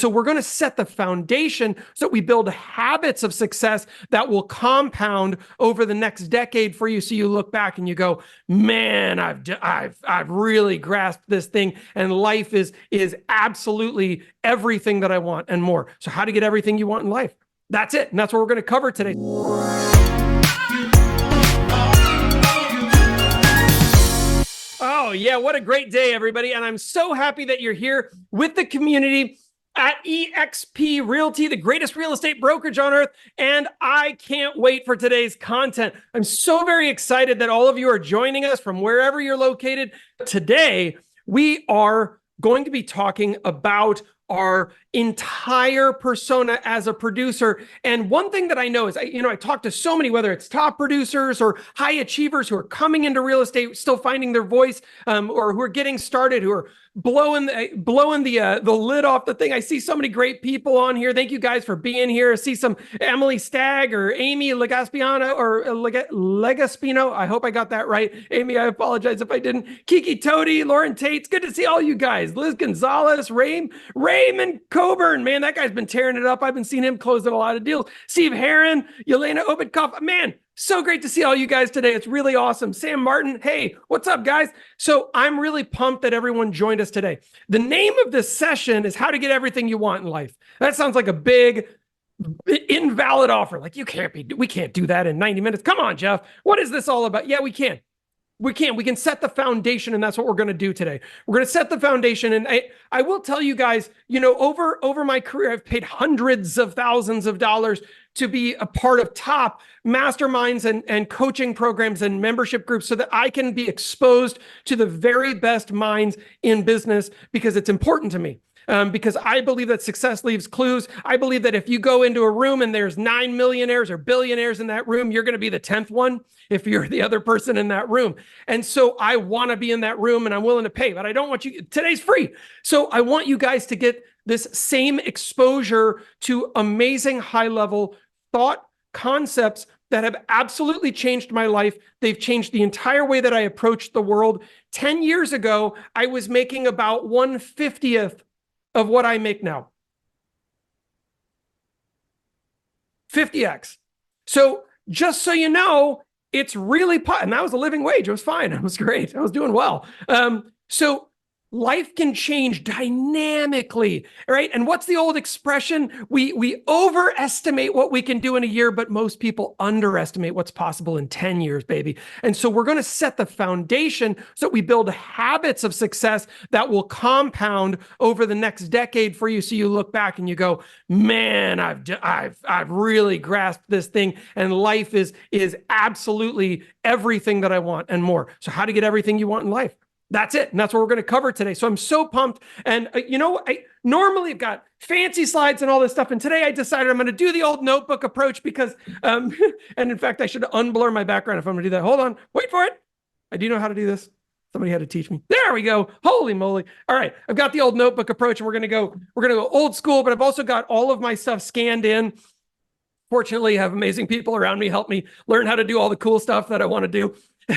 So we're going to set the foundation so that we build habits of success that will compound over the next decade for you. So you look back and you go, man, I've really grasped this thing, and life is absolutely everything that I want and more. So how to get everything you want in life? That's it. And that's what we're going to cover today. Oh yeah, what a great day, everybody. And I'm so happy that you're here with the community at eXp Realty, the greatest real estate brokerage on earth. And I can't wait for today's content. I'm so very excited that all of you are joining us from wherever you're located. Today, we are going to be talking about our entire persona as a producer. And one thing that I know is, I talk to so many, whether it's top producers or high achievers who are coming into real estate, still finding their voice, or who are getting started, who are blowing the lid off the thing. I see so many great people on here. Thank you guys for being here. I see some Emily Stagg or Amy Legaspino. I hope I got that right. Amy, I apologize if I didn't. Kiki Toady, Lauren Tate. It's good to see all you guys. Liz Gonzalez, Raymond Coburn. Man, that guy's been tearing it up. I've been seeing him closing a lot of deals. Steve Heron, Yelena Obidkov. Man, so great to see all you guys today. It's really awesome. Sam Martin. Hey, what's up, guys? So I'm really pumped that everyone joined us today. The name of this session is How to Get Everything You Want in Life. That sounds like a big, invalid offer. Like, we can't do that in 90 minutes. Come on, Jeff. What is this all about? Yeah, we can. We can set the foundation, and that's what we're going to do today. We're going to set the foundation. And I will tell you guys, over my career, I've paid hundreds of thousands of dollars to be a part of top masterminds and coaching programs and membership groups so that I can be exposed to the very best minds in business, because it's important to me. Because I believe that success leaves clues. I believe that if you go into a room and there's 9 millionaires or billionaires in that room, you're going to be the 10th one if you're the other person in that room. And so I want to be in that room, and I'm willing to pay, but I don't want you, today's free. So I want you guys to get this same exposure to amazing high-level thought concepts that have absolutely changed my life. They've changed the entire way that I approach the world. 10 years ago, I was making about 1/50th of what I make now. 50x. So just so you know, it's really, and that was a living wage. It was fine. It was great. I was doing well. So life can change dynamically, right? And what's the old expression? We overestimate what we can do in a year, but most people underestimate what's possible in 10 years, baby. And so we're going to set the foundation so that we build habits of success that will compound over the next decade for you. So you look back and you go, man, I've really grasped this thing, and life is absolutely everything that I want and more. So how to get everything you want in life? That's it. And that's what we're going to cover today. So I'm so pumped. And I normally have got fancy slides and all this stuff. And today I decided I'm going to do the old notebook approach because, and in fact, I should unblur my background if I'm going to do that. Hold on. Wait for it. I do know how to do this. Somebody had to teach me. There we go. Holy moly. All right. I've got the old notebook approach, and we're going to go old school, but I've also got all of my stuff scanned in. Fortunately, I have amazing people around me help me learn how to do all the cool stuff that I want to do.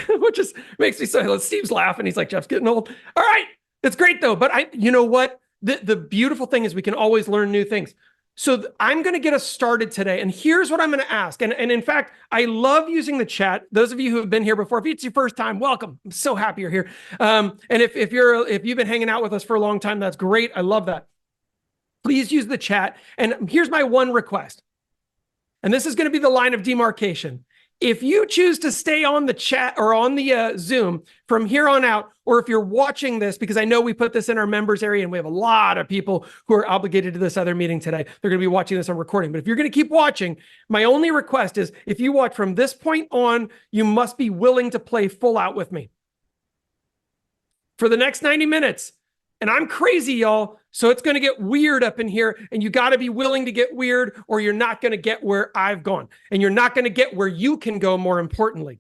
Which just makes me so, Steve's laughing. He's like, Jeff's getting old. All right. It's great though. But you know what? The beautiful thing is we can always learn new things. So I'm going to get us started today. And here's what I'm going to ask. And in fact, I love using the chat. Those of you who have been here before, if it's your first time, welcome. I'm so happy you're here. And if you've been hanging out with us for a long time, that's great. I love that. Please use the chat. And here's my one request. And this is going to be the line of demarcation. If you choose to stay on the chat or on the Zoom from here on out, or if you're watching this, because I know we put this in our members area and we have a lot of people who are obligated to this other meeting today, they're going to be watching this on recording. But if you're going to keep watching, my only request is if you watch from this point on, you must be willing to play full out with me for the next 90 minutes. And I'm crazy, y'all. So it's going to get weird up in here, and you got to be willing to get weird, or you're not going to get where I've gone, and you're not going to get where you can go, more importantly.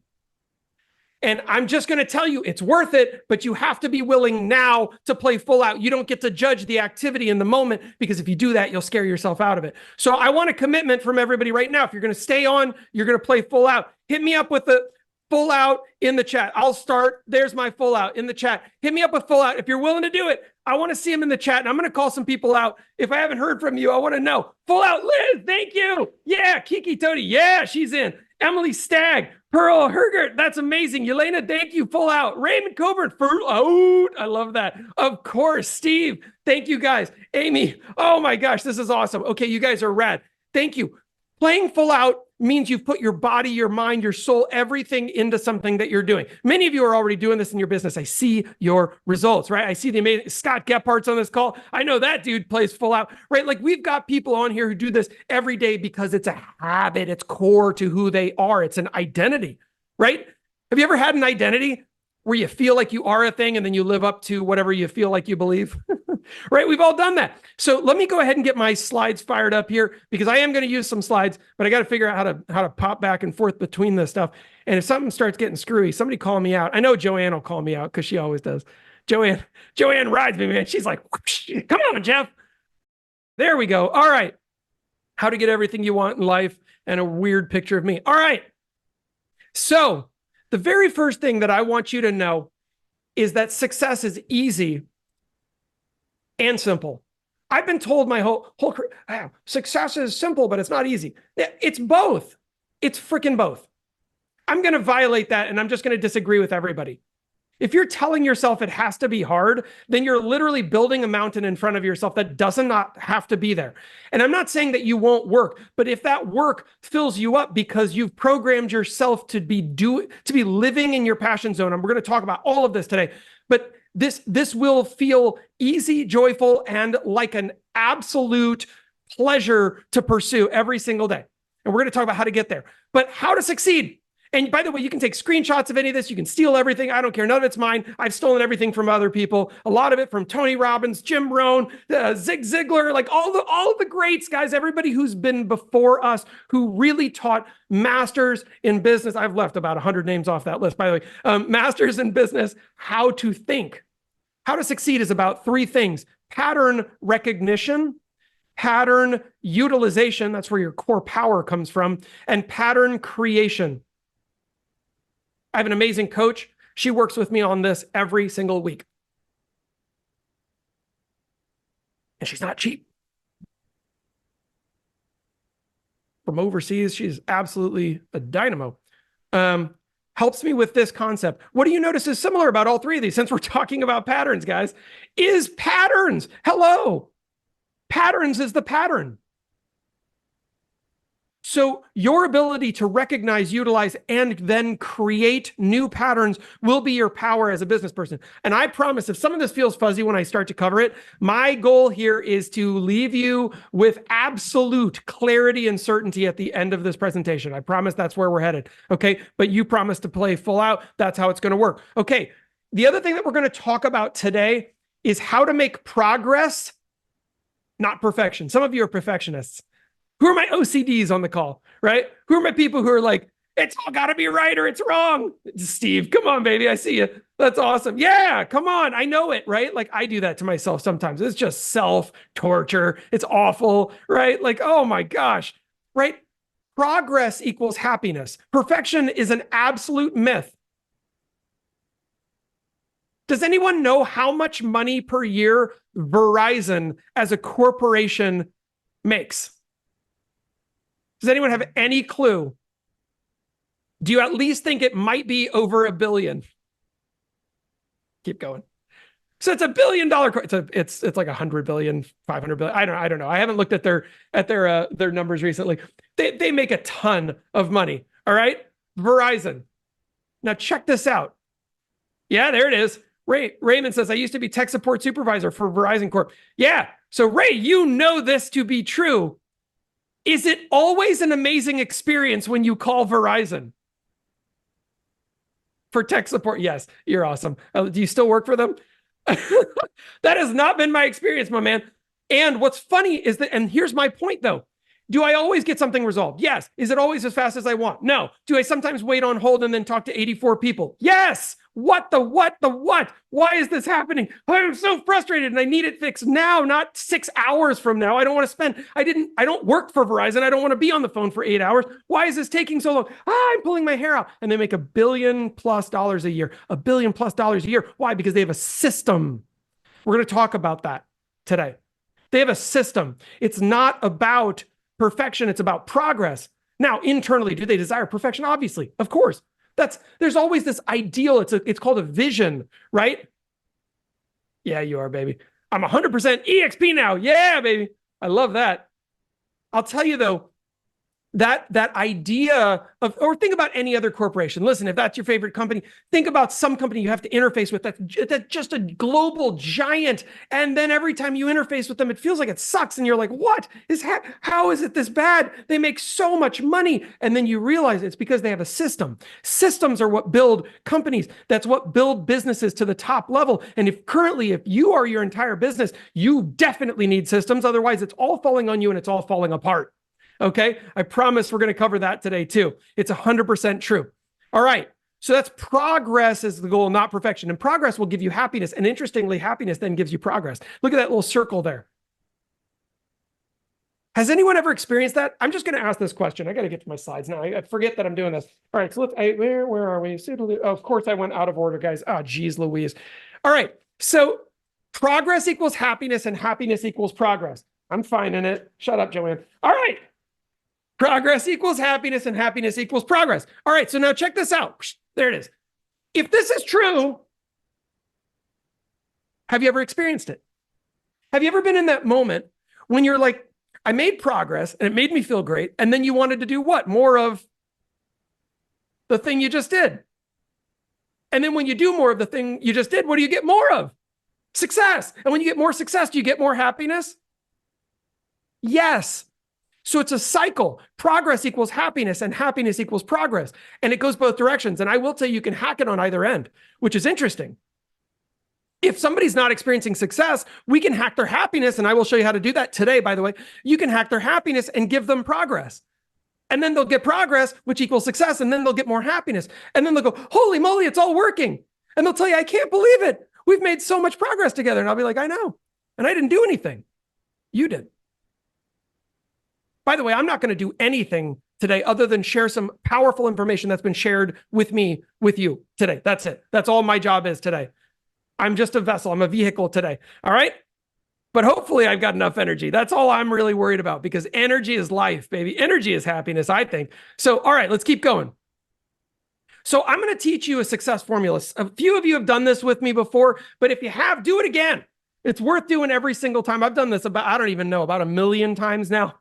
And I'm just going to tell you it's worth it, but you have to be willing now to play full out. You don't get to judge the activity in the moment, because if you do that, you'll scare yourself out of it. So I want a commitment from everybody right now. If you're going to stay on, you're going to play full out. Hit me up with the full out in the chat. I'll start. There's my full out in the chat. Hit me up with full out. If you're willing to do it, I want to see them in the chat, and I'm going to call some people out. If I haven't heard from you, I want to know. Full out Liz, thank you. Yeah, Kiki Tony, yeah, she's in. Emily Stagg, Pearl Hergert, that's amazing. Yelena, thank you. Full out. Raymond Coburn, I love that. Of course, Steve, thank you guys. Amy, oh my gosh, this is awesome. Okay, you guys are rad. Thank you. Playing full out means you've put your body, your mind, your soul, everything into something that you're doing. Many of you are already doing this in your business. I see your results, right? I see the amazing Scott Gephardt's on this call. I know that dude plays full out, right? Like we've got people on here who do this every day because it's a habit. It's core to who they are. It's an identity, right? Have you ever had an identity where you feel like you are a thing and then you live up to whatever you feel like you believe? Right? We've all done that. So let me go ahead and get my slides fired up here because I am going to use some slides, but I got to figure out how to pop back and forth between this stuff. And if something starts getting screwy, somebody call me out. I know Joanne will call me out because she always does. Joanne rides me, man. She's like, come on, Jeff. There we go. All right. How to get everything you want in life and a weird picture of me. All right. So the very first thing that I want you to know is that success is easy and simple. I've been told my whole career, success is simple, but it's not easy. It's both. It's freaking both. I'm going to violate that, and I'm just going to disagree with everybody. If you're telling yourself it has to be hard, then you're literally building a mountain in front of yourself that does not have to be there. And I'm not saying that you won't work, but if that work fills you up because you've programmed yourself to be living in your passion zone, and we're going to talk about all of this today, but this will feel easy, joyful, and like an absolute pleasure to pursue every single day. And we're going to talk about how to get there, but how to succeed. And by the way, you can take screenshots of any of this. You can steal everything. I don't care. None of it's mine. I've stolen everything from other people. A lot of it from Tony Robbins, Jim Rohn, Zig Ziglar, like all the greats, guys, everybody who's been before us, who really taught masters in business. I've left about 100 names off that list, by the way. Masters in business, how to think. How to succeed is about three things: pattern recognition, pattern utilization, that's where your core power comes from, and pattern creation. I have an amazing coach. She works with me on this every single week. And she's not cheap. From overseas, she's absolutely a dynamo. Helps me with this concept. What do you notice is similar about all three of these, since we're talking about patterns, guys? Is patterns. Hello. Patterns is the pattern. So your ability to recognize, utilize, and then create new patterns will be your power as a business person. And I promise, if some of this feels fuzzy when I start to cover it, my goal here is to leave you with absolute clarity and certainty at the end of this presentation. I promise that's where we're headed. Okay. But you promise to play full out. That's how it's going to work. Okay. The other thing that we're going to talk about today is how to make progress, not perfection. Some of you are perfectionists. Who are my OCDs on the call, right? Who are my people who are like, it's all got to be right or it's wrong? Steve, come on, baby. I see you. That's awesome. Yeah, come on. I know it, right? Like I do that to myself sometimes. It's just self-torture. It's awful, right? Like, oh my gosh, right? Progress equals happiness. Perfection is an absolute myth. Does anyone know how much money per year Verizon as a corporation makes? Does anyone have any clue? Do you at least think it might be over $1 billion? Keep going. So it's $1 billion. It's like 100 billion, 500 billion. I don't know. I haven't looked at their numbers recently. They make a ton of money. All right, Verizon. Now check this out. Yeah, there it is. Raymond says, I used to be tech support supervisor for Verizon Corp. Yeah. So Ray, you know this to be true. Is it always an amazing experience when you call Verizon for tech support? Yes, you're awesome. Do you still work for them? That has not been my experience, my man. And what's funny is that, and here's my point though. Do I always get something resolved? Yes. Is it always as fast as I want? No. Do I sometimes wait on hold and then talk to 84 people? Yes. What? Why is this happening? I'm so frustrated and I need it fixed now, not 6 hours from now. I don't want to spend, I don't work for Verizon. I don't want to be on the phone for 8 hours. Why is this taking so long? I'm pulling my hair out. And they make $1 billion+ a year, $1 billion+ a year. Why? Because they have a system. We're going to talk about that today. They have a system. It's not about perfection. It's about progress. Now, internally, do they desire perfection? Obviously, of course. There's always this ideal. It's called a vision, right? Yeah, you are, baby. I'm 100% EXP now. Yeah, baby. I love that. I'll tell you though, that idea of, or think about any other corporation. Listen, if that's your favorite company, think about some company you have to interface with that's just a global giant. And then every time you interface with them, it feels like it sucks. And you're like, how is it this bad? They make so much money. And then you realize it's because they have a system. Systems are what build companies. That's what build businesses to the top level. And if you are your entire business, you definitely need systems. Otherwise, it's all falling on you and it's all falling apart. Okay, I promise we're going to cover that today too. It's 100% true. All right, so that's progress is the goal, not perfection. And progress will give you happiness. And interestingly, happiness then gives you progress. Look at that little circle there. Has anyone ever experienced that? I'm just going to ask this question. I got to get to my slides now. I forget that I'm doing this. All right, so let's, where are we? Oh, of course, I went out of order, guys. Oh, geez, Louise. All right, so progress equals happiness and happiness equals progress. I'm finding it. Shut up, Joanne. All right. Progress equals happiness and happiness equals progress. All right, so now check this out. There it is. If this is true, have you ever experienced it? Have you ever been in that moment when you're like, I made progress and it made me feel great, and then you wanted to do what? More of the thing you just did. And then when you do more of the thing you just did, what do you get more of? Success. And when you get more success, do you get more happiness? Yes. So it's a cycle. Progress equals happiness and happiness equals progress. And it goes both directions. And I will tell you, you can hack it on either end, which is interesting. If somebody's not experiencing success, we can hack their happiness. And I will show you how to do that today, by the way. You can hack their happiness and give them progress. And then they'll get progress, which equals success. And then they'll get more happiness. And then they'll go, holy moly, it's all working. And they'll tell you, I can't believe it. We've made so much progress together. And I'll be like, I know. And I didn't do anything. You did. By the way, I'm not going to do anything today other than share some powerful information that's been shared with me, with you today. That's it. That's all my job is today. I'm just a vessel. I'm a vehicle today. All right. But hopefully I've got enough energy. That's all I'm really worried about, because energy is life, baby. Energy is happiness, I think. So, all right, let's keep going. So I'm going to teach you a success formula. A few of you have done this with me before, but if you have, do it again. It's worth doing every single time. I've done this about, I don't even know, about 1 million times now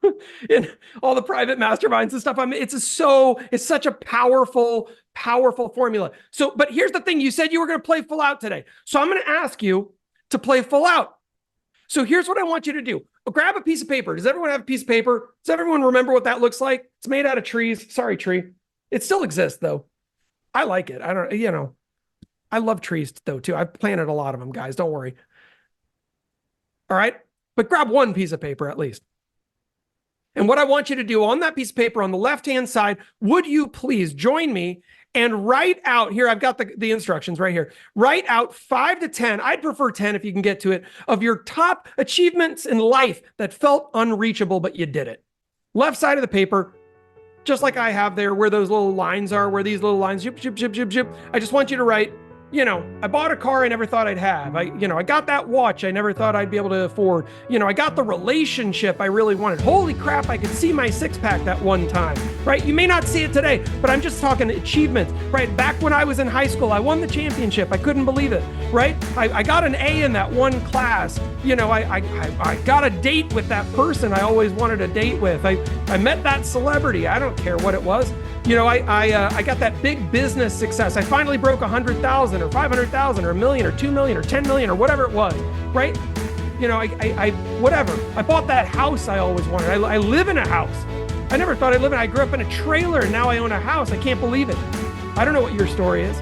in all the private masterminds and stuff. It's such a powerful formula. So, but here's the thing. You said you were going to play full out today. So I'm going to ask you to play full out. So here's what I want you to do. Grab a piece of paper. Does everyone have a piece of paper? Does everyone remember what that looks like? It's made out of trees. Sorry, tree. It still exists though. I like it. I love trees though too. I've planted a lot of them, guys. Don't worry. All right, but grab one piece of paper at least. And what I want you to do on that piece of paper on the left-hand side, would you please join me and write out, here, I've got the instructions right here. Write out 5 to 10, I'd prefer 10 if you can get to it, of your top achievements in life that felt unreachable, but you did it. Left side of the paper, just like I have there, where those little lines are, where these little lines, zip, zip, zip, zip, zip. I just want you to write, I bought a car I never thought I'd have. I got that watch I never thought I'd be able to afford. I got the relationship I really wanted. Holy crap, I could see my six-pack that one time, right? You may not see it today, but I'm just talking achievements, right? Back when I was in high school, I won the championship. I couldn't believe it, right? I got an A in that one class. I got a date with that person I always wanted a date with. I met that celebrity. I don't care what it was. I got that big business success. I finally broke 100,000 or 500,000 or 1 million or 2 million or 10 million or whatever it was, right? Whatever. I bought that house I always wanted. I live in a house. I never thought I'd live in it. I grew up in a trailer and now I own a house. I can't believe it. I don't know what your story is.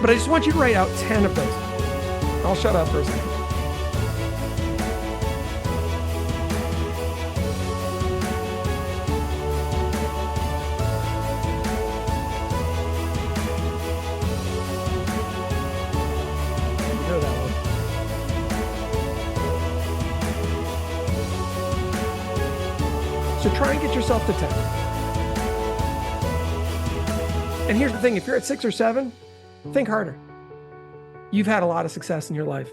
But I just want you to write out 10 of those. I'll shut up for a second. So try and get yourself to 10. And here's the thing, if you're at 6 or 7, think harder. you've had a lot of success in your life.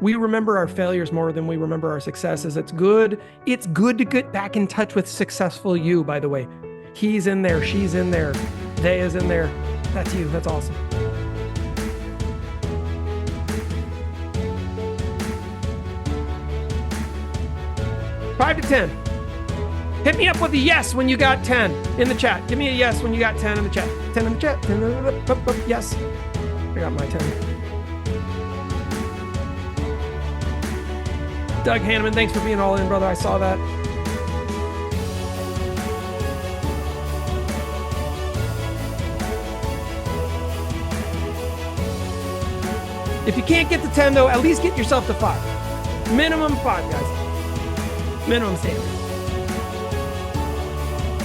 We remember our failures more than we remember our successes. It's good to get back in touch with successful you, by the way. He's in there, she's in there, they is in there. That's you, that's awesome. Five to 10. Hit me up with a yes when you got 10 in the chat. Give me a yes when you got 10 in the chat. 10 in the chat. 10 in the, yes. I got my 10. Doug Hanneman, thanks for being all in, brother. I saw that. If you can't get to 10, though, at least get yourself to 5. Minimum 5, guys. Minimum standard.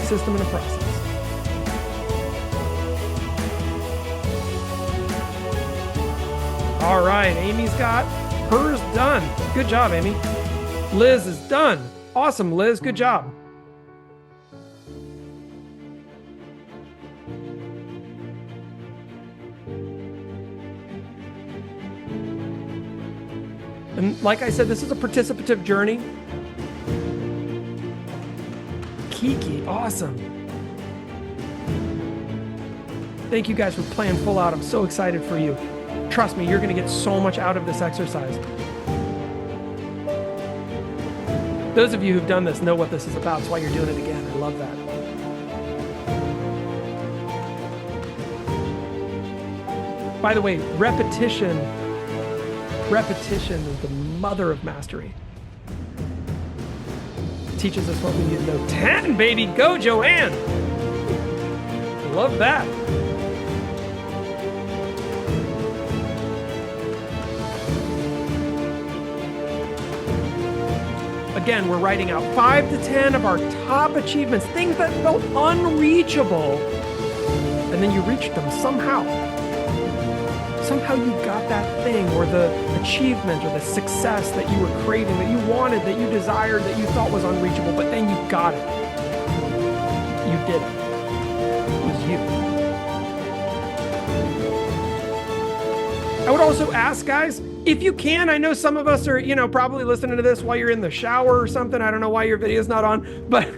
System and a process. All right, Amy's got hers done. Good job, Amy. Liz is done. Awesome, Liz. Good job. And like I said, this is a participative journey. Kiki, awesome. Thank you guys for playing full out. I'm so excited for you. Trust me, you're going to get so much out of this exercise. Those of you who've done this know what this is about. That's why you're doing it again. I love that. By the way, repetition is the mother of mastery. Teaches us what we need to know. 10, baby. Go, Joanne. Love that. Again, we're writing out 5 to 10 of our top achievements, things that felt unreachable, and then you reached them somehow. Somehow you got that thing or the achievement or the success that you were craving, that you wanted, that you desired, that you thought was unreachable, but then you got it. You did it. It was you. I would also ask, guys, if you can, I know some of us are, probably listening to this while you're in the shower or something. I don't know why your video's not on, but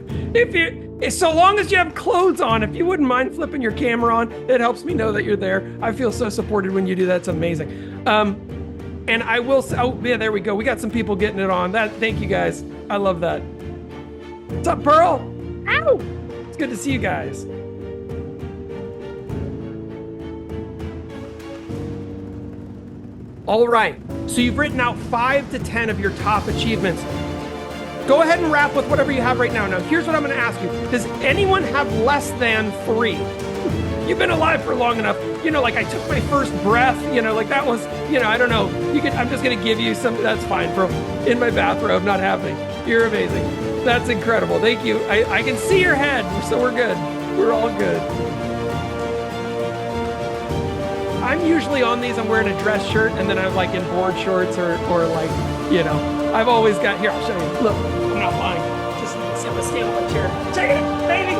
so long as you have clothes on, if you wouldn't mind flipping your camera on, it helps me know that you're there. I feel so supported when you do that. It's amazing. And I will say, oh yeah, there we go. We got some people getting it on. Thank you guys. I love that. What's up, Pearl? Ow! It's good to see you guys. All right, so you've written out 5 to 10 of your top achievements. Go ahead and wrap with whatever you have right now. Now, here's what I'm gonna ask you. Does anyone have less than 3? You've been alive for long enough. Like I took my first breath, like that was, I don't know. I'm just gonna give you some, that's fine, bro. In my bathrobe, not happening. You're amazing. That's incredible, thank you. I can see your head, so we're good. We're all good. I'm usually on these, I'm wearing a dress shirt, and then I'm like in board shorts or like, I've always got, here, I'll show you. Look, I'm not lying. Just see the stand on my chair. Check it, baby!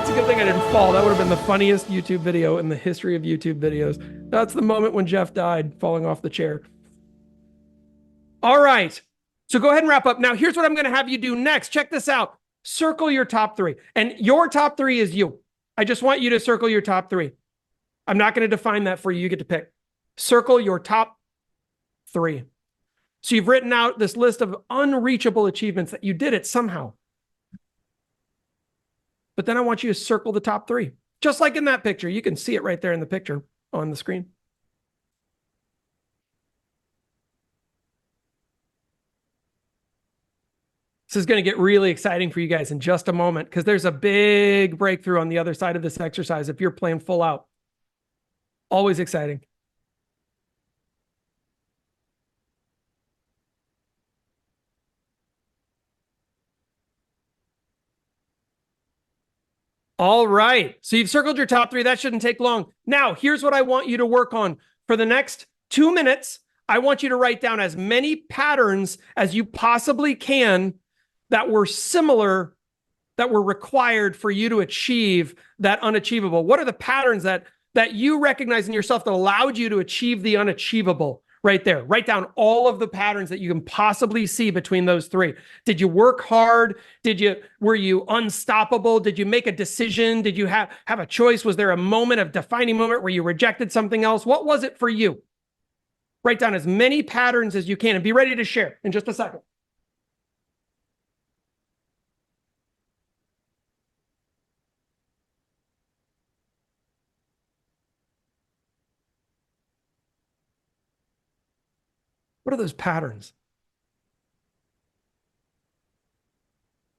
It's a good thing I didn't fall. That would have been the funniest YouTube video in the history of YouTube videos. That's the moment when Jeff died, falling off the chair. All right, so go ahead and wrap up. Now, here's what I'm gonna have you do next. Check this out. Circle your top 3. And your top 3 is you. I just want you to circle your top 3. I'm not going to define that for you. You get to pick. Circle your top 3. So you've written out this list of unreachable achievements that you did it somehow. But then I want you to circle the top 3. Just like in that picture. You can see it right there in the picture on the screen. This is going to get really exciting for you guys in just a moment because there's a big breakthrough on the other side of this exercise if you're playing full out. Always exciting. All right. So you've circled your top 3. That shouldn't take long. Now, here's what I want you to work on. For the next 2 minutes, I want you to write down as many patterns as you possibly can that were similar, that were required for you to achieve that unachievable. What are the patterns that that you recognize in yourself that allowed you to achieve the unachievable right there. Write down all of the patterns that you can possibly see between those three. Did you work hard? Were you unstoppable? Did you make a decision? Did you have a choice? Was there a moment of defining moment where you rejected something else? What was it for you? Write down as many patterns as you can and be ready to share in just a second. What are those patterns?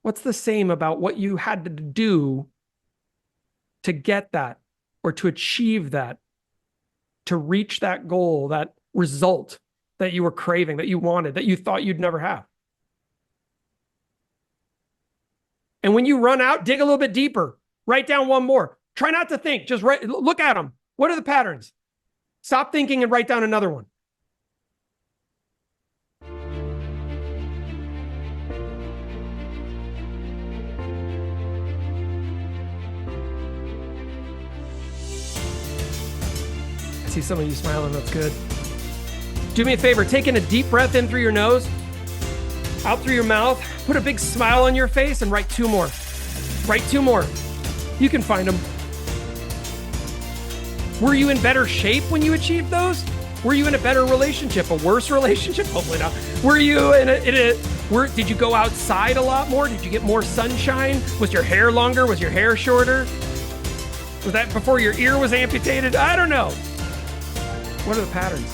What's the same about what you had to do to get that or to achieve that, to reach that goal, that result that you were craving, that you wanted, that you thought you'd never have? And when you run out, dig a little bit deeper. Write down one more. Try not to think. Just look at them. What are the patterns? Stop thinking and write down another one. I see some of you smiling. That's good. Do me a favor. Take in a deep breath in through your nose, out through your mouth. Put a big smile on your face and write two more. Write two more. You can find them. Were you in better shape when you achieved those? Were you in a better relationship, a worse relationship? Hopefully not. Were you did you go outside a lot more? Did you get more sunshine? Was your hair longer? Was your hair shorter? Was that before your ear was amputated? I don't know. What are the patterns?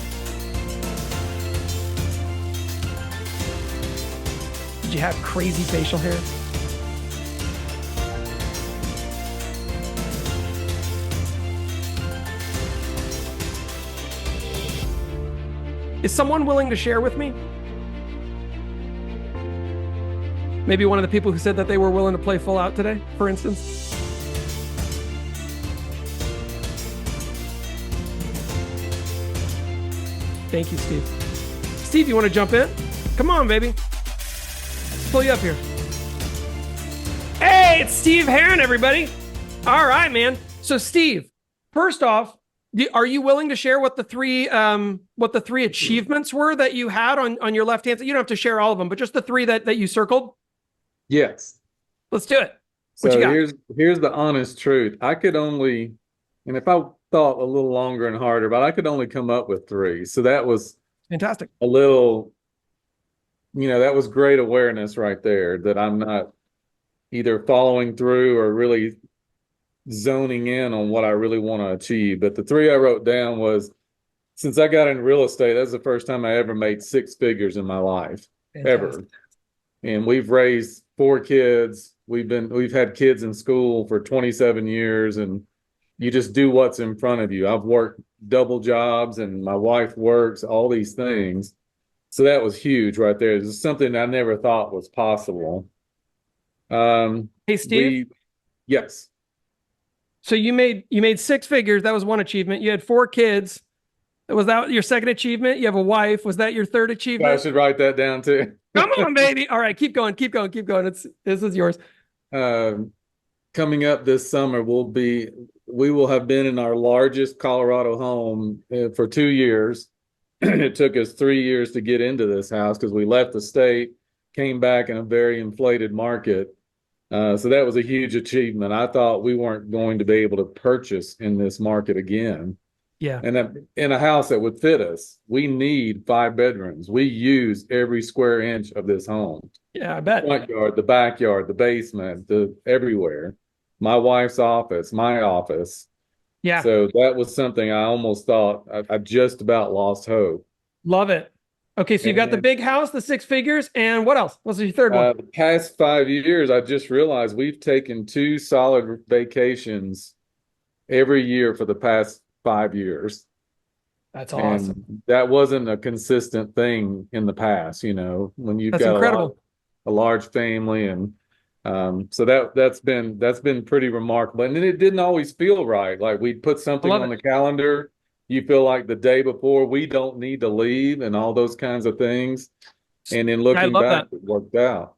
Did you have crazy facial hair? Is someone willing to share with me? Maybe one of the people who said that they were willing to play full out today, for instance. Thank you, Steve. Steve, you want to jump in? Come on, baby. Let's pull you up here. Hey, it's Steve Heron, everybody. All right, man. So, Steve, first off, are you willing to share what the three achievements were that you had on your left hand side? You don't have to share all of them, but just the three that you circled. Yes. Let's do it. What so here's the honest truth. I could only, and if I thought a little longer and harder, but I could only come up with three. So that was fantastic. A little, that was great awareness right there that I'm not either following through or really zoning in on what I really want to achieve. But the three I wrote down was, since I got into real estate, that's the first time I ever made six figures in my life. Fantastic. Ever. And we've raised 4 kids. We've had kids in school for 27 years, and you just do what's in front of you. I've worked double jobs and my wife works, all these things. So that was huge right there. This is something I never thought was possible. Hey, Steve. Yes. So you made 6 figures. That was one achievement. You had 4 kids. Was that your second achievement? You have a wife. Was that your third achievement? I should write that down too. Come on, baby. All right, keep going. This is yours. Coming up this summer, we will have been in our largest Colorado home for 2 years. It took us 3 years to get into this house because we left the state, came back in a very inflated market. So that was a huge achievement. I thought we weren't going to be able to purchase in this market again. Yeah. And in a house that would fit us, we need 5 bedrooms. We use every square inch of this home. Yeah, I bet. The front yard, the backyard, the basement, everywhere. My wife's office, my office. Yeah. So that was something I almost thought I just about lost hope. Love it. Okay, so you got the big house, the 6 figures, and what else? What's your third one? The past 5 years, I just realized we've taken 2 solid vacations every year for the past 5 years. That's awesome. And that wasn't a consistent thing in the past, when you've That's got incredible. A large family, and so that's been pretty remarkable. And then it didn't always feel right. Like we'd put something on the calendar. You feel like the day before we don't need to leave and all those kinds of things. And then looking back, it worked out.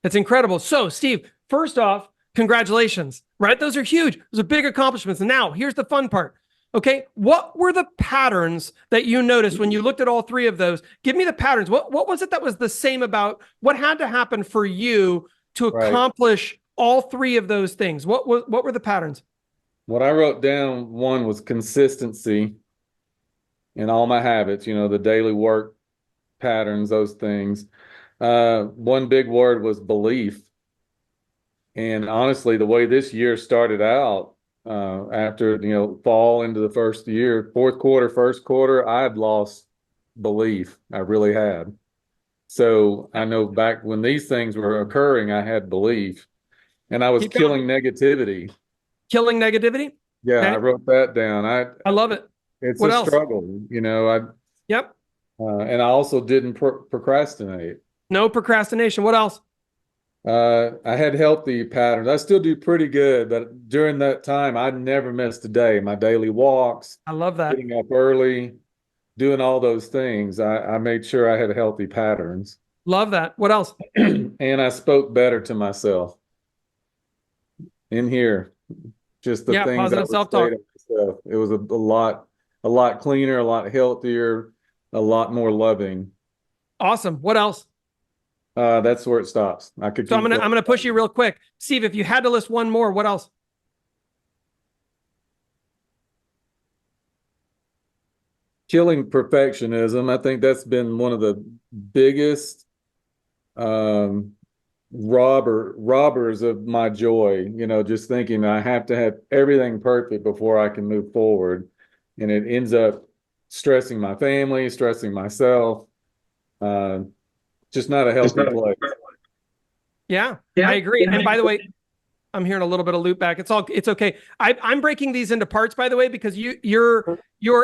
It's incredible. So, Steve, first off, congratulations, right? Those are huge. Those are big accomplishments. And now here's the fun part. Okay. What were the patterns that you noticed when you looked at all three of those? Give me the patterns. What was it that was the same about what had to happen for you to Right. accomplish all three of those things? What were the patterns? What I wrote down, one was consistency in all my habits, the daily work patterns, those things. One big word was belief. And honestly, the way this year started out, after, fall into the first year, fourth quarter, first quarter, I had lost belief. I really had. So I know back when these things were occurring, I had belief and I was Keep going. killing negativity. Killing negativity. Yeah, I Okay. wrote that down. I love it. It's What a else? struggle, Yep. and I also didn't procrastinate. No procrastination. What else? I had healthy patterns. I still do pretty good, but during that time, I never missed a day. My daily walks, I love that. getting up early, doing all those things. I made sure I had healthy patterns. Love that. What else? And I spoke better to myself in here. Just the Yeah. things I Positive would say self-talk. to myself. It was a lot cleaner, a lot healthier, a lot more loving. Awesome. What else? That's where it stops. I could So I'm keep going. gonna push you real quick. Steve, if you had to list one more, what else? Killing perfectionism. I think that's been one of the biggest um, robbers of my joy. Just thinking I have to have everything perfect before I can move forward, and it ends up stressing my family, stressing myself. Uh, just not a healthy place. Yeah, I agree. And by the way, I'm hearing a little bit of loop back. It's okay. I'm breaking these into parts, by the way, because your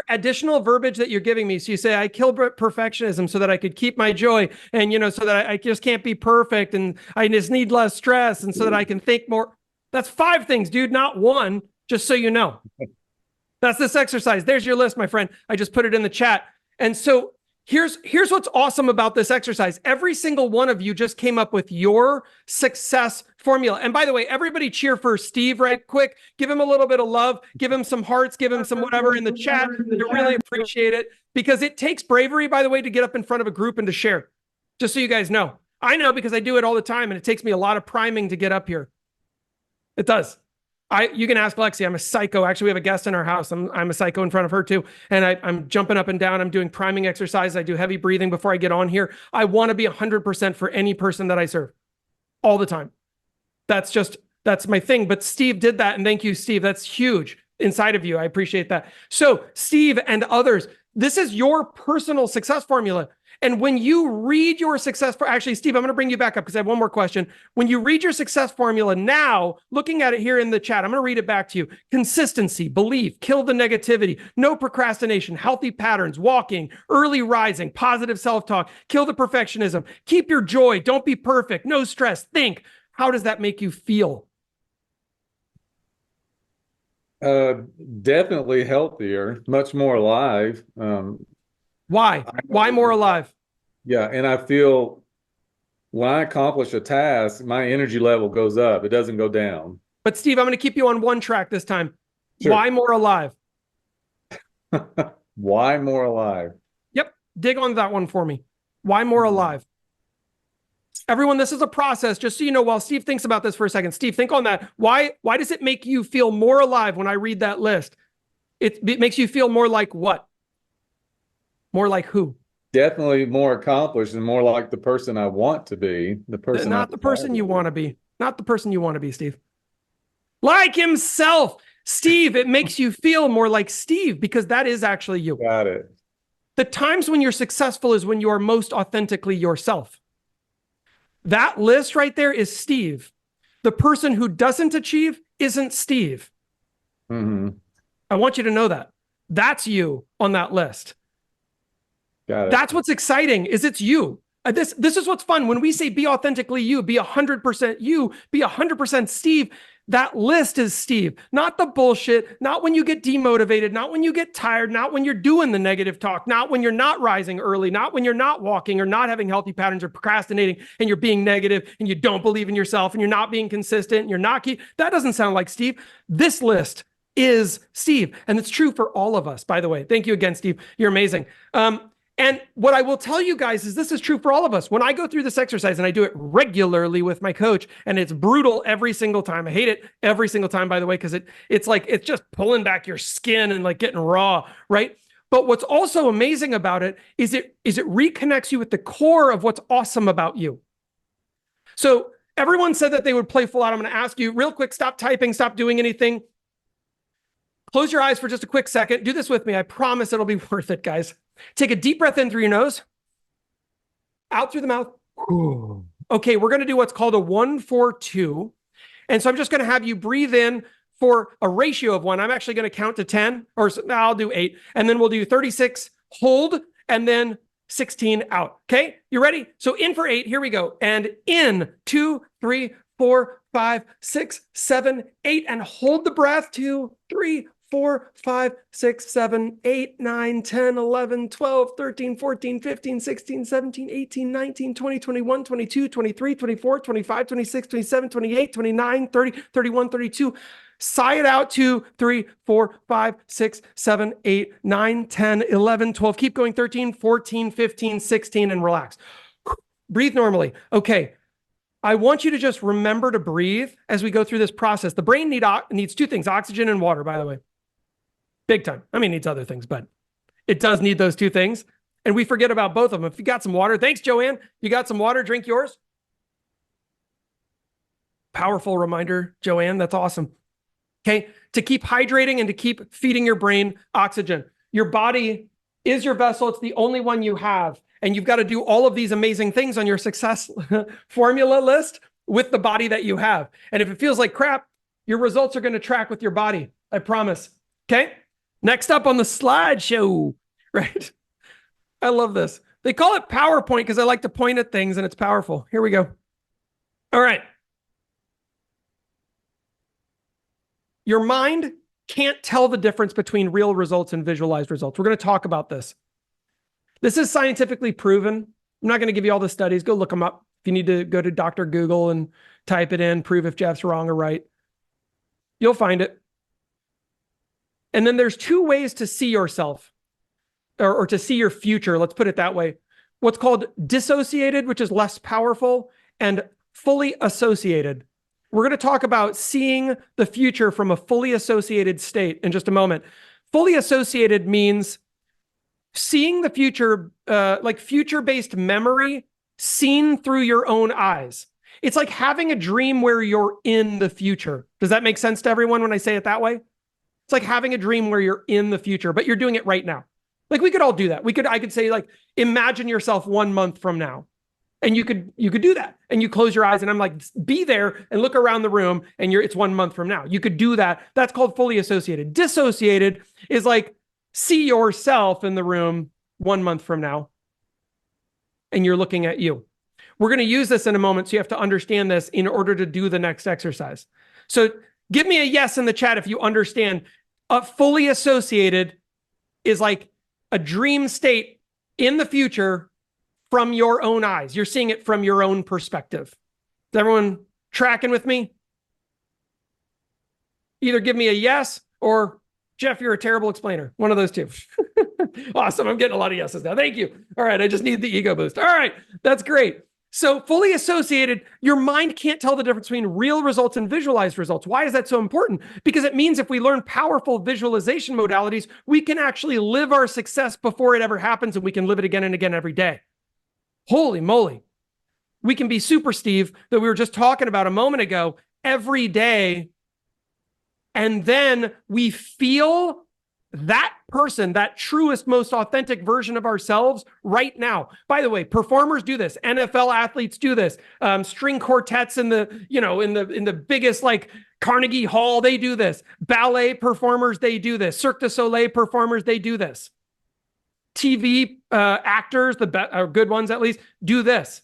additional verbiage that you're giving me. So you say I kill perfectionism so that I could keep my joy, and so that I just can't be perfect, and I just need less stress, and so that I can think more. That's 5 things, dude, not one. Just so you know, that's this exercise. There's your list, my friend. I just put it in the chat. And so here's what's awesome about this exercise. Every single one of you just came up with your success formula. And by the way, everybody cheer for Steve right quick. Give him a little bit of love. Give him some hearts. Give him some whatever in the chat. I really appreciate it, because it takes bravery, by the way, to get up in front of a group and to share. Just so you guys know. I know, because I do it all the time, and it takes me a lot of priming to get up here. It does. You can ask Lexy. I'm a psycho. Actually, we have a guest in our house. I'm a psycho in front of her too. And I'm jumping up and down. I'm doing priming exercises. I do heavy breathing before I get on here. I want to be 100% for any person that I serve all the time. That's my thing. But Steve did that. And thank you, Steve. That's huge inside of you. I appreciate that. So Steve and others, this is your personal success formula. And when you read your actually, Steve, I'm going to bring you back up because I have one more question. When you read your success formula now, looking at it here in the chat, I'm going to read it back to you. Consistency, belief, kill the negativity, no procrastination, healthy patterns, walking, early rising, positive self-talk, kill the perfectionism, keep your joy, don't be perfect, no stress, think. How does that make you feel? Definitely healthier, much more alive. Why? Why more alive? Yeah, and I feel when I accomplish a task, my energy level goes up. It doesn't go down. But Steve, I'm going to keep you on one track this time. Sure. Why more alive? Why more alive? Yep. Dig on that one for me. Why more alive? Everyone, this is a process, just so you know, while Steve thinks about this for a second. Steve, think on that. Why does it make you feel more alive when I read that list? It makes you feel more like what? More like who? Definitely more accomplished and more like the person I want to be. Not the person you want to be. Not the person you want to be, Steve. Like himself. Steve, it makes you feel more like Steve, because that is actually you. Got it. The times when you're successful is when you are most authentically yourself. That list right there is Steve. The person who doesn't achieve isn't Steve. Mm-hmm. I want you to know that. That's you on that list. Got it. That's what's exciting, is it's you. This is what's fun. When we say be authentically you, be 100% you, be 100% Steve, that list is Steve. Not the bullshit, not when you get demotivated, not when you get tired, not when you're doing the negative talk, not when you're not rising early, not when you're not walking or not having healthy patterns or procrastinating and you're being negative and you don't believe in yourself and you're not being consistent and you're not that doesn't sound like Steve. This list is Steve. And it's true for all of us, by the way. Thank you again, Steve. You're amazing. And what I will tell you guys is this is true for all of us. When I go through this exercise, and I do it regularly with my coach, and it's brutal every single time. I hate it every single time, by the way, because it's like, it's just pulling back your skin and like getting raw, right? But what's also amazing about it is it reconnects you with the core of what's awesome about you. So everyone said that they would play full out. I'm going to ask you real quick, stop typing, stop doing anything. Close your eyes for just a quick second. Do this with me. I promise it'll be worth it, guys. Take a deep breath in through your nose, out through the mouth. Okay, we're going to do what's called a 1-4-2. And so I'm just going to have you breathe in for a ratio of 1. I'm actually going to count to 10, or no, I'll do 8. And then we'll do 36, hold, and then 16 out. Okay, you ready? So in for 8, here we go. And in 2, 3, 4, 5, 6, 7, 8, and hold the breath. 2, 3, 4, 5, 6, 7, 8, 9, 10, 11, 12, 13, 14, 15, 16, 17, 18, 19, 20, 21, 22, 23, 24, 25, 26, 27, 28, 29, 30, 31, 32. Sigh it out. 2, 3, 4, 5, 6, 7, 8, 9, 10, 11, 12. Keep going. 13, 14, 15, 16, and relax. Breathe normally. Okay. I want you to just remember to breathe as we go through this process. The brain needs 2 things, oxygen and water, by the way. Big time. I mean, it needs other things, but it does need those 2 things. And we forget about both of them. If you got some water, thanks, Joanne. You got some water, drink yours. Powerful reminder, Joanne. That's awesome. Okay. To keep hydrating and to keep feeding your brain oxygen. Your body is your vessel. It's the only one you have. And you've got to do all of these amazing things on your success formula list with the body that you have. And if it feels like crap, your results are going to track with your body. I promise. Okay. Next up on the slideshow, right? I love this. They call it PowerPoint because I like to point at things and it's powerful. Here we go. All right. Your mind can't tell the difference between real results and visualized results. We're going to talk about this. This is scientifically proven. I'm not going to give you all the studies. Go look them up. If you need to go to Dr. Google and type it in, prove if Jeff's wrong or right, you'll find it. And then there's 2 ways to see yourself or to see your future. Let's put it that way. What's called dissociated, which is less powerful, and fully associated. We're going to talk about seeing the future from a fully associated state in just a moment. Fully associated means seeing the future, like future-based memory seen through your own eyes. It's like having a dream where you're in the future. Does that make sense to everyone when I say it that way? It's like having a dream where you're in the future, but you're doing it right now. Like we could all do that. I could say like, imagine yourself 1 month from now. And you could do that. And you close your eyes and I'm like, be there and look around the room and it's 1 month from now. You could do that. That's called fully associated. Dissociated is like, see yourself in the room 1 month from now. And you're looking at you. We're going to use this in a moment. So you have to understand this in order to do the next exercise. So give me a yes in the chat if you understand. Fully associated is like a dream state in the future from your own eyes. You're seeing it from your own perspective. Is everyone tracking with me? Either give me a yes or Jeff, you're a terrible explainer. One of those 2. Awesome. I'm getting a lot of yeses now. Thank you. All right. I just need the ego boost. All right. That's great. So fully associated, your mind can't tell the difference between real results and visualized results. Why is that so important? Because it means if we learn powerful visualization modalities, we can actually live our success before it ever happens, and we can live it again and again every day. Holy moly. We can be Super Steve that we were just talking about a moment ago every day. And then we feel that person, that truest, most authentic version of ourselves right now. By the way, performers do this. NFL athletes do this. String quartets in the biggest like Carnegie Hall, they do this. Ballet performers, they do this. Cirque du Soleil performers, they do this. TV actors, the good ones at least, do this.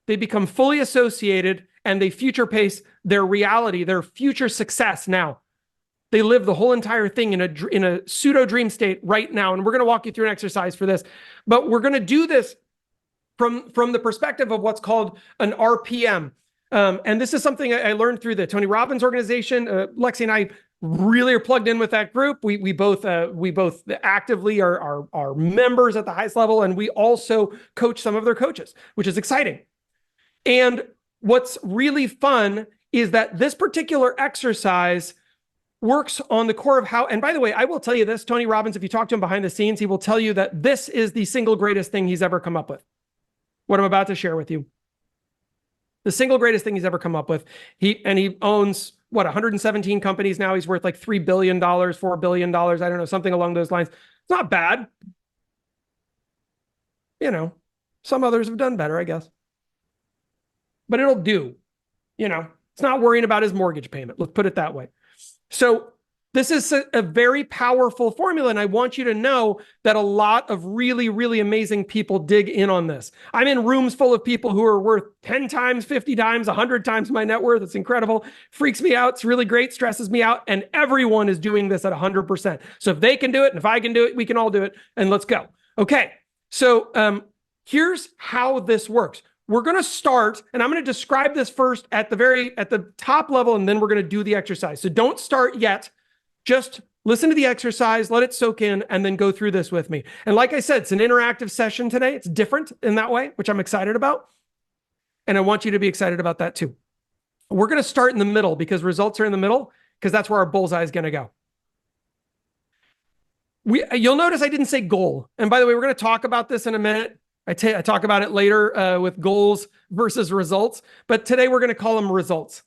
They become fully associated and they future pace their reality, their future success now. They live the whole entire thing in a pseudo dream state right now. And we're going to walk you through an exercise for this, but we're going to do this from the perspective of what's called an RPM. And this is something I learned through the Tony Robbins organization. Lexy and I really are plugged in with that group. We both actively are members at the highest level, and we also coach some of their coaches, which is exciting. And what's really fun is that this particular exercise works on the core of how, and by the way, I will tell you this, Tony Robbins, if you talk to him behind the scenes, he will tell you that this is the single greatest thing he's ever come up with. What I'm about to share with you. The single greatest thing he's ever come up with. He owns, what, 117 companies now. He's worth like $3 billion, $4 billion. I don't know, something along those lines. It's not bad. You know, some others have done better, I guess. But it'll do. You know, it's not worrying about his mortgage payment. Let's put it that way. So this is a very powerful formula, and I want you to know that a lot of really, really amazing people dig in on this. I'm in rooms full of people who are worth 10 times, 50 times, 100 times my net worth. It's incredible. Freaks me out. It's really great. Stresses me out. And everyone is doing this at 100%. So if they can do it, and if I can do it, we can all do it. And let's go. Okay. So here's how this works. We're going to start, and I'm going to describe this first at the top level, and then we're going to do the exercise. So don't start yet. Just listen to the exercise, let it soak in, and then go through this with me. And like I said, it's an interactive session today. It's different in that way, which I'm excited about. And I want you to be excited about that too. We're going to start in the middle because results are in the middle, because that's where our bullseye is going to go. You'll notice I didn't say goal. And by the way, we're going to talk about this in a minute. I talk about it later with goals versus results. But today we're going to call them results.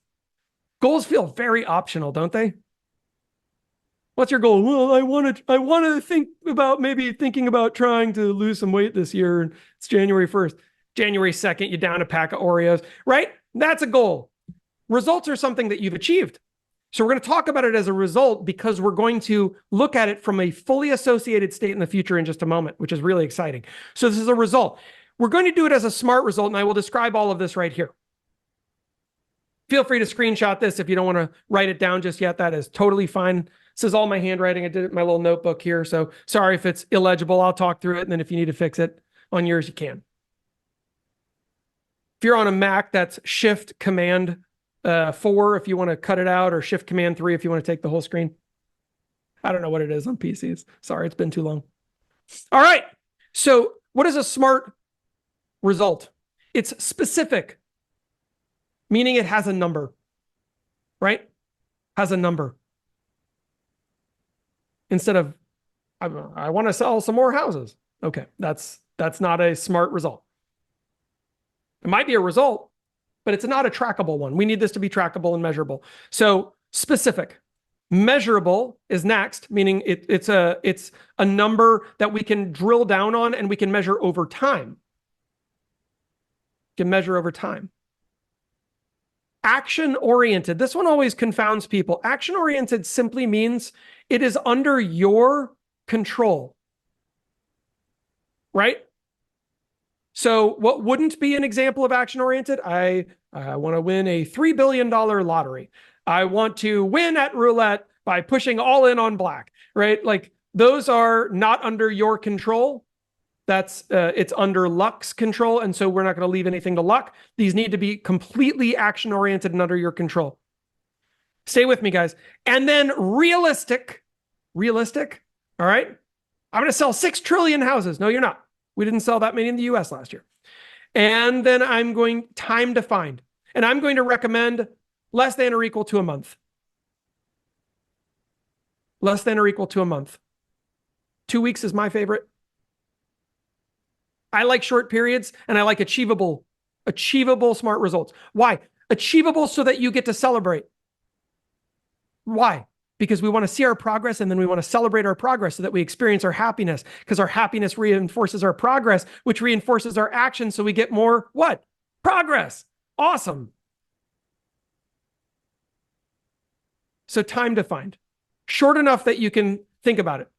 Goals feel very optional, don't they? What's your goal? Well, I want to think about thinking about trying to lose some weight this year. It's January 1st. January 2nd, you down a pack of Oreos, right? That's a goal. Results are something that you've achieved. So we're going to talk about it as a result because we're going to look at it from a fully associated state in the future in just a moment, which is really exciting. So this is a result. We're going to do it as a SMART result, and I will describe all of this right here. Feel free to screenshot this if you don't want to write it down just yet. That is totally fine. This is all my handwriting. I did it in my little notebook here. So sorry if it's illegible. I'll talk through it. And then if you need to fix it on yours, you can. If you're on a Mac, that's Shift Command 4 if you want to cut it out, or Shift Command 3 if you want to take the whole screen. I don't know what it is on PCs. Sorry, it's been too long. All right. So what is a SMART result? It's specific, meaning it has a number, right? Has a number. Instead of, I want to sell some more houses. Okay, that's not a SMART result. It might be a result, but it's not a trackable one. We need this to be trackable and measurable. So specific. Measurable is next, meaning it's a number that we can drill down on and we can measure over time. You can measure over time. Action-oriented. This one always confounds people. Action-oriented simply means it is under your control, right? So what wouldn't be an example of action-oriented? I want to win a $3 billion lottery. I want to win at roulette by pushing all in on black, right? Like those are not under your control. It's under luck's control. And so we're not going to leave anything to luck. These need to be completely action-oriented and under your control. Stay with me, guys. And then realistic. All right. I'm going to sell 6 trillion houses. No, you're not. We didn't sell that many in the US last year. And then I'm going time defined. And I'm going to recommend less than or equal to a month. Less than or equal to a month. 2 weeks is my favorite. I like short periods, and I like achievable SMART results. Why? Achievable so that you get to celebrate. Why? Because we want to see our progress, and then we want to celebrate our progress so that we experience our happiness, because our happiness reinforces our progress, which reinforces our action. So we get more what? Progress. Awesome. So time defined. Short enough that you can think about it.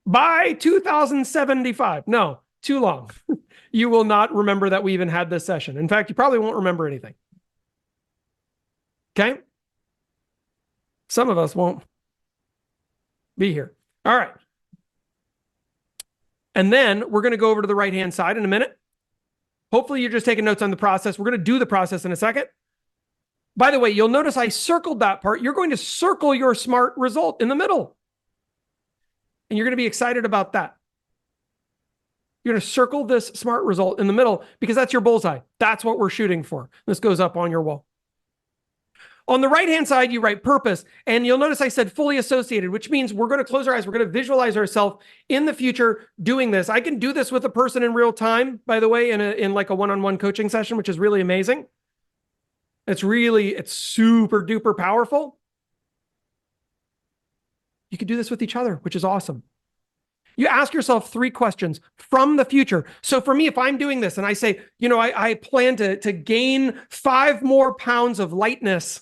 By 2075. No, too long. You will not remember that we even had this session. In fact, you probably won't remember anything. Okay? Some of us won't be here. All right. And then we're going to go over to the right-hand side in a minute. Hopefully you're just taking notes on the process. We're going to do the process in a second. By the way, you'll notice I circled that part. You're going to circle your smart result in the middle. And you're going to be excited about that. You're going to circle this smart result in the middle because that's your bullseye. That's what we're shooting for. This goes up on your wall. On the right-hand side, you write purpose. And you'll notice I said fully associated, which means we're going to close our eyes. We're going to visualize ourselves in the future doing this. I can do this with a person in real time, by the way, in like a one-on-one coaching session, which is really amazing. It's super duper powerful. You can do this with each other, which is awesome. You ask yourself 3 questions from the future. So for me, if I'm doing this and I say, I plan to gain 5 more pounds of lightness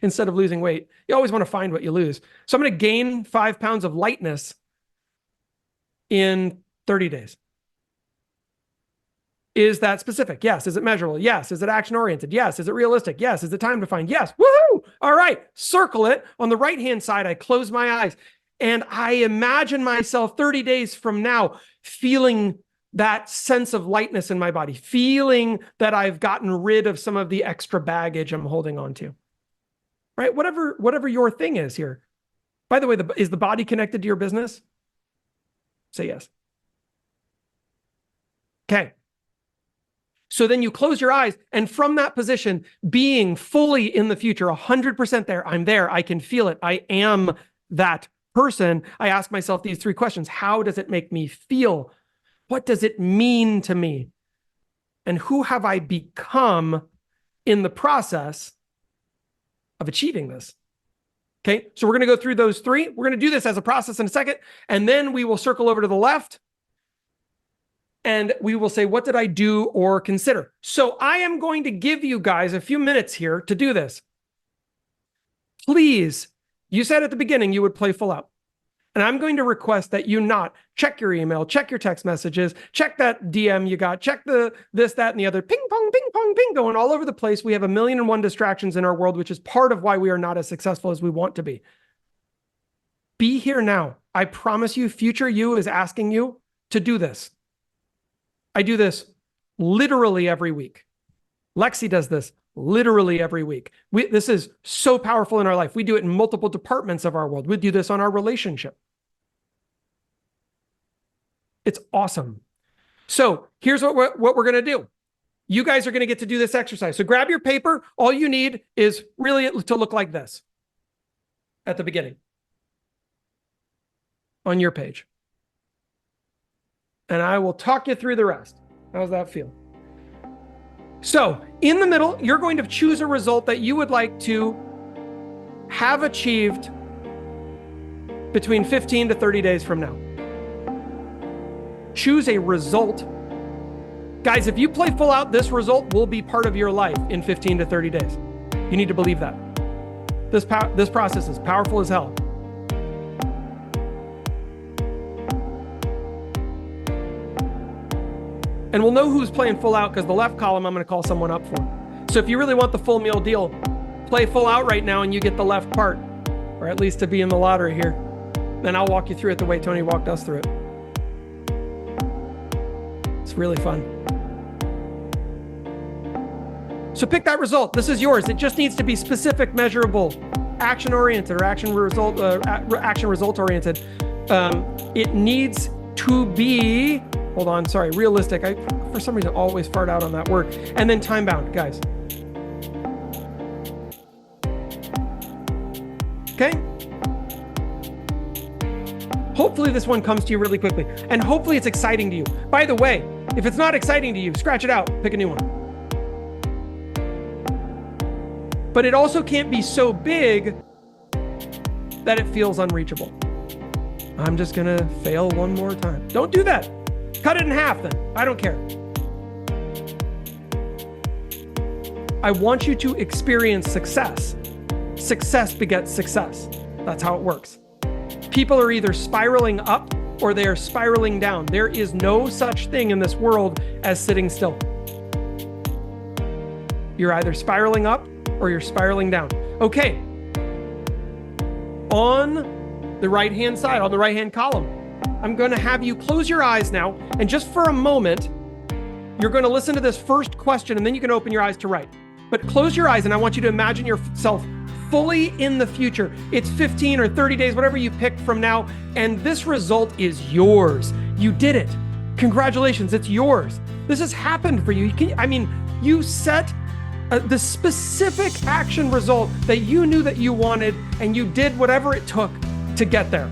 instead of losing weight, you always want to find what you lose. So I'm going to gain 5 pounds of lightness in 30 days. Is that specific? Yes. Is it measurable? Yes. Is it action-oriented? Yes. Is it realistic? Yes. Is it time-defined? Yes. Woohoo! All right. Circle it. On the right-hand side, I close my eyes and I imagine myself 30 days from now feeling that sense of lightness in my body, feeling that I've gotten rid of some of the extra baggage I'm holding on to, right? Whatever your thing is here. By the way, is the body connected to your business? Say yes. Okay. So then you close your eyes, and from that position, being fully in the future, 100% there, I'm there, I can feel it, I am that person, I ask myself these 3 questions. How does it make me feel? What does it mean to me? And who have I become in the process of achieving this? Okay, so we're going to go through those 3. We're going to do this as a process in a second, and then we will circle over to the left, and we will say, what did I do or consider? So I am going to give you guys a few minutes here to do this. Please, you said at the beginning you would play full out. And I'm going to request that you not check your email, check your text messages, check that DM you got, check this, that, and the other, ping, pong, ping, going all over the place. We have 1,000,001 distractions in our world, which is part of why we are not as successful as we want to be. Be here now. I promise you, future you is asking you to do this. I do this literally every week. Lexy does this literally every week. This is so powerful in our life. We do it in multiple departments of our world. We do this on our relationship. It's awesome. So here's what we're going to do. You guys are going to get to do this exercise. So grab your paper. All you need is really to look like this at the beginning on your page. And I will talk you through the rest. How's that feel? So in the middle, you're going to choose a result that you would like to have achieved between 15 to 30 days from now. Choose a result. Guys, if you play full out, this result will be part of your life in 15 to 30 days. You need to believe that. This process is powerful as hell. And we'll know who's playing full out because the left column I'm going to call someone up for. So if you really want the full meal deal, play full out right now and you get the left part, or at least to be in the lottery here. Then I'll walk you through it the way Tony walked us through it. It's really fun. So pick that result. This is yours. It just needs to be specific, measurable, action-oriented, or action result-oriented. It needs to be, realistic. I, for some reason, always fart out on that word. And then time-bound, guys. Okay? Hopefully this one comes to you really quickly. And hopefully it's exciting to you. By the way, if it's not exciting to you, scratch it out. Pick a new one. But it also can't be so big that it feels unreachable. I'm just going to fail one more time. Don't do that. Cut it in half then. I don't care. I want you to experience success. Success begets success. That's how it works. People are either spiraling up or they are spiraling down. There is no such thing in this world as sitting still. You're either spiraling up or you're spiraling down. Okay. On the right-hand side, on the right-hand column, I'm going to have you close your eyes now, and just for a moment, you're going to listen to this first question, and then you can open your eyes to write. But close your eyes and I want you to imagine yourself fully in the future. It's 15 or 30 days, whatever you pick from now, and this result is yours. You did it. Congratulations, it's yours. This has happened for you. You set the specific action result that you knew that you wanted, and you did whatever it took to get there.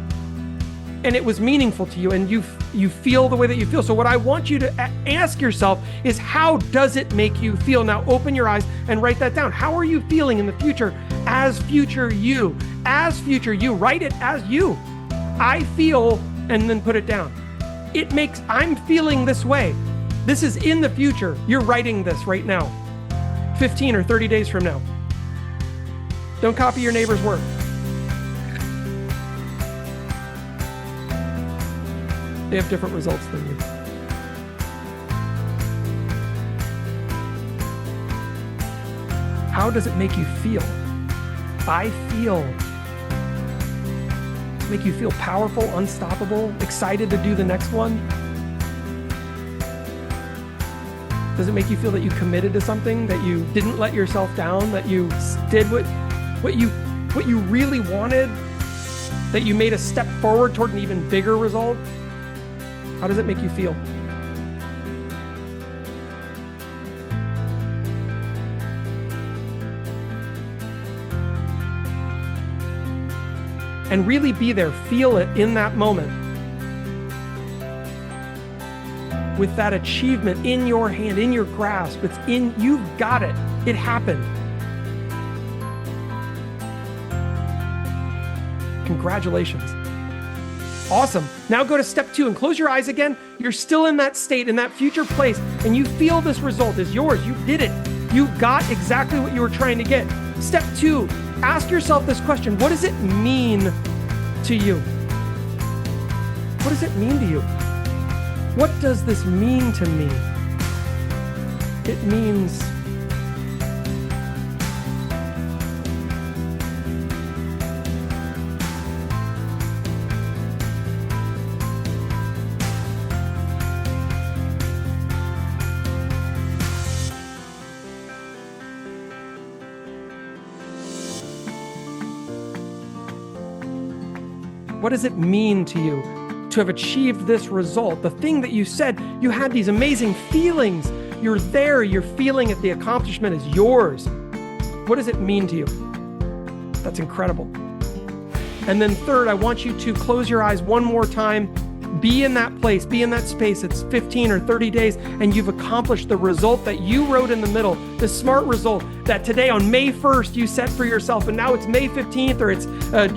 And it was meaningful to you, and you feel the way that you feel. So what I want you to ask yourself is, how does it make you feel? Now open your eyes and write that down. How are you feeling in the future as future you? As future you, write it as you. I feel, and then put it down. I'm feeling this way. This is in the future. You're writing this right now, 15 or 30 days from now. Don't copy your neighbor's work. They have different results than you. How does it make you feel? I feel. Does it make you feel powerful, unstoppable, excited to do the next one? Does it make you feel that you committed to something, that you didn't let yourself down, that you did what you really wanted, that you made a step forward toward an even bigger result? How does it make you feel? And really be there, feel it in that moment. With that achievement in your hand, in your grasp, you've got it. It happened. Congratulations. Awesome. Now go to step 2 and close your eyes again. You're still in that state, in that future place, and you feel this result is yours. You did it. You got exactly what you were trying to get. Step 2, ask yourself this question. What does it mean to you? What does it mean to you? What does this mean to me? It means what does it mean to you to have achieved this result? The thing that you said, you had these amazing feelings. You're there, you're feeling it, the accomplishment is yours. What does it mean to you? That's incredible. And then third, I want you to close your eyes one more time. Be in that place, be in that space. It's 15 or 30 days, and you've accomplished the result that you wrote in the middle, the smart result that today on May 1st you set for yourself, and now it's May 15th or it's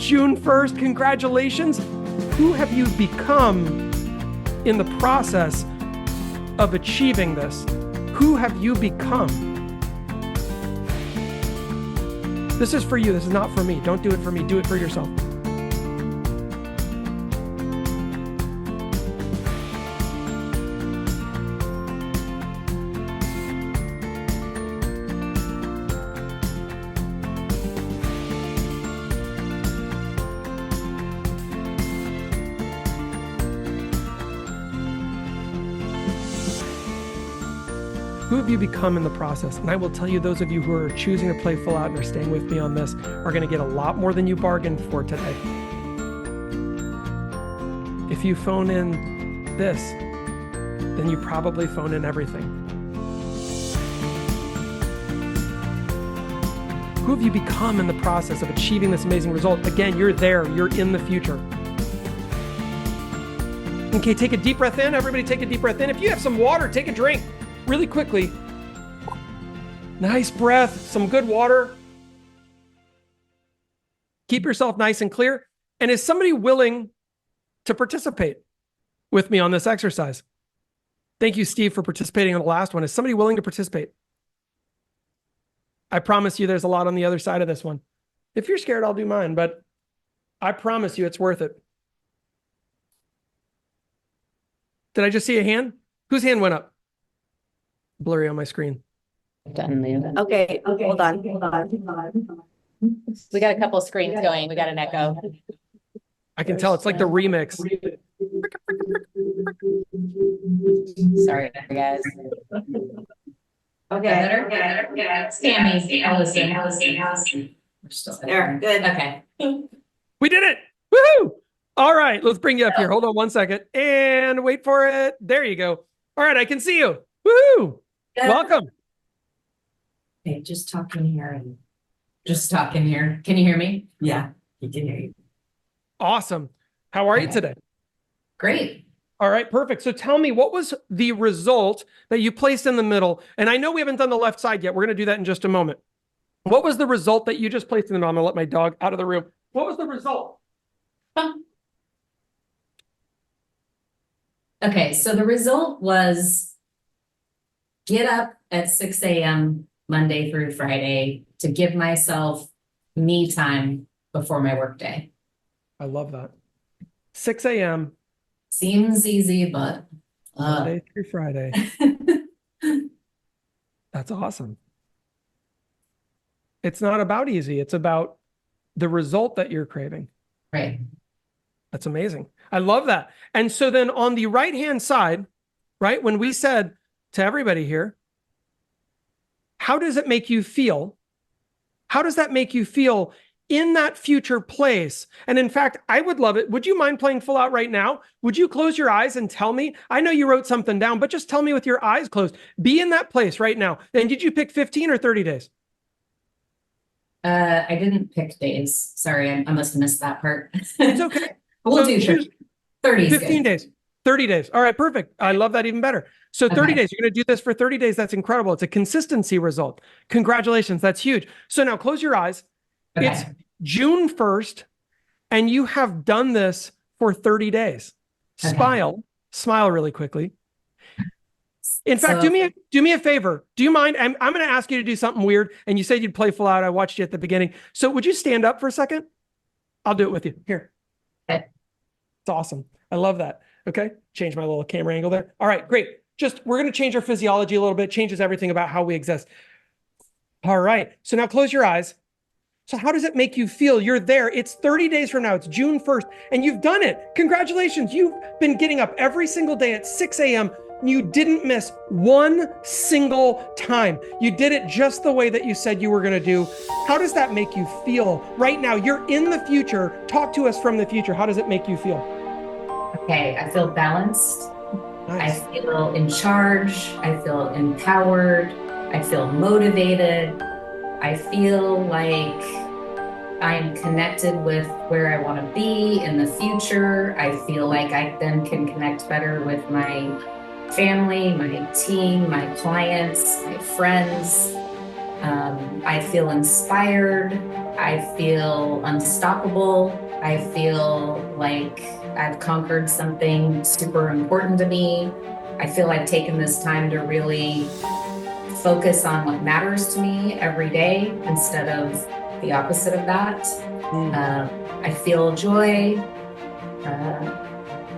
June 1st. Congratulations. Who have you become in the process of achieving this? Who have you become? This is for you. This is not for me. Don't do it for me. Do it for yourself. Who have you become in the process? And I will tell you, those of you who are choosing to play full out and are staying with me on this are going to get a lot more than you bargained for today. If you phone in this, then you probably phone in everything. Who have you become in the process of achieving this amazing result? Again, you're there, you're in the future. Okay, take a deep breath in. Everybody take a deep breath in. If you have some water, take a drink. Really quickly. Nice breath, some good water. Keep yourself nice and clear. And is somebody willing to participate with me on this exercise? Thank you, Steve, for participating on the last one. Is somebody willing to participate? I promise you there's a lot on the other side of this one. If you're scared, I'll do mine, but I promise you it's worth it. Did I just see a hand? Whose hand went up? Blurry on my screen. Okay, hold on. We got a couple of screens going. We got an echo. I can tell it's like the remix. Sorry, guys. Okay. Better? Sammy, I'll listen. We're still There, good. Okay. We did it. Woohoo! All right, let's bring you up here. Hold on 1 second and wait for it. There you go. All right, I can see you. Woohoo! Good. Welcome. Okay, just talking here. Just talking here. Can you hear me? Yeah, he can hear you. Awesome. How are you today? Great. All right, perfect. So tell me, what was the result that you placed in the middle? And I know we haven't done the left side yet. We're going to do that in just a moment. What was the result that you just placed in the middle? I'm going to let my dog out of the room. What was the result? Okay, so the result was get up at 6 a.m. Monday through Friday to give myself me time before my workday. I love that. 6 a.m. Seems easy, but Monday through Friday. That's awesome. It's not about easy. It's about the result that you're craving. right. That's amazing. I love that. And so then on the right-hand side, right, when we said to everybody here, how does it make you feel? How does that make you feel in that future place? And in fact, I would love it. Would you mind playing full out right now? Would you close your eyes and tell me? I know you wrote something down, but just tell me with your eyes closed. Be in that place right now. And did you pick 15 or 30 days? I didn't pick days. Sorry, I must have missed that part. It's okay. We'll So do choose 30. 15 days, 30 days. All right, perfect. I love that even better. So 30 Okay. days, you're going to do this for 30 days. That's incredible. It's a consistency result. Congratulations. That's huge. So now close your eyes. Okay. It's June 1st, and you have done this for 30 days. Okay. Smile really quickly. In fact, So- do me a favor. Do you mind? I'm going to ask you to do something weird. And you said you'd play full out. I watched you at the beginning. So would you stand up for a second? I'll do it with you. Here. Okay. It's awesome. I love that. Okay. Change my little camera angle there. All right, great. We're going to change our physiology a little bit. Changes everything about how we exist. All right. So now close your eyes. So how does it make you feel? You're there. It's 30 days from now. It's June 1st, and you've done it. Congratulations. You've been getting up every single day at 6 a.m. You didn't miss one single time. You did it just the way that you said you were going to do. How does that make you feel right now? You're in the future. Talk to us from the future. How does it make you feel? Okay, I feel balanced. Nice. I feel in charge. I feel empowered. I feel motivated. I feel like I'm connected with where I want to be in the future. I feel like I then can connect better with my family, my team, my clients, my friends. I feel inspired. I feel unstoppable. I feel like I've conquered something super important to me. I feel I've taken this time to really focus on what matters to me every day instead of the opposite of that. I feel joy.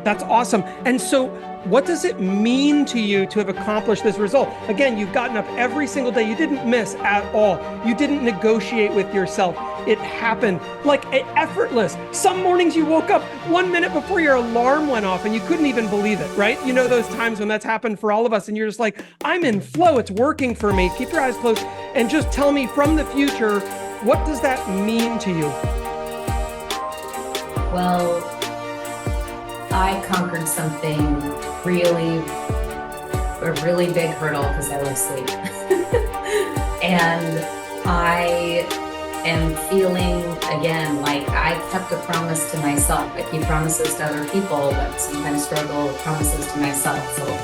That's awesome. And so what does it mean to you to have accomplished this result? Again, you've gotten up every single day. You didn't miss at all. You didn't negotiate with yourself. It happened like effortless. Some mornings you woke up 1 minute before your alarm went off and you couldn't even believe it, right? You know those times when that's happened for all of us and you're just like, I'm in flow. It's working for me. Keep your eyes closed and just tell me from the future, what does that mean to you? Well, I conquered something a really big hurdle because I love sleep. And I am feeling, again, like I kept a promise to myself. I keep promises to other people, but sometimes struggle with promises to myself.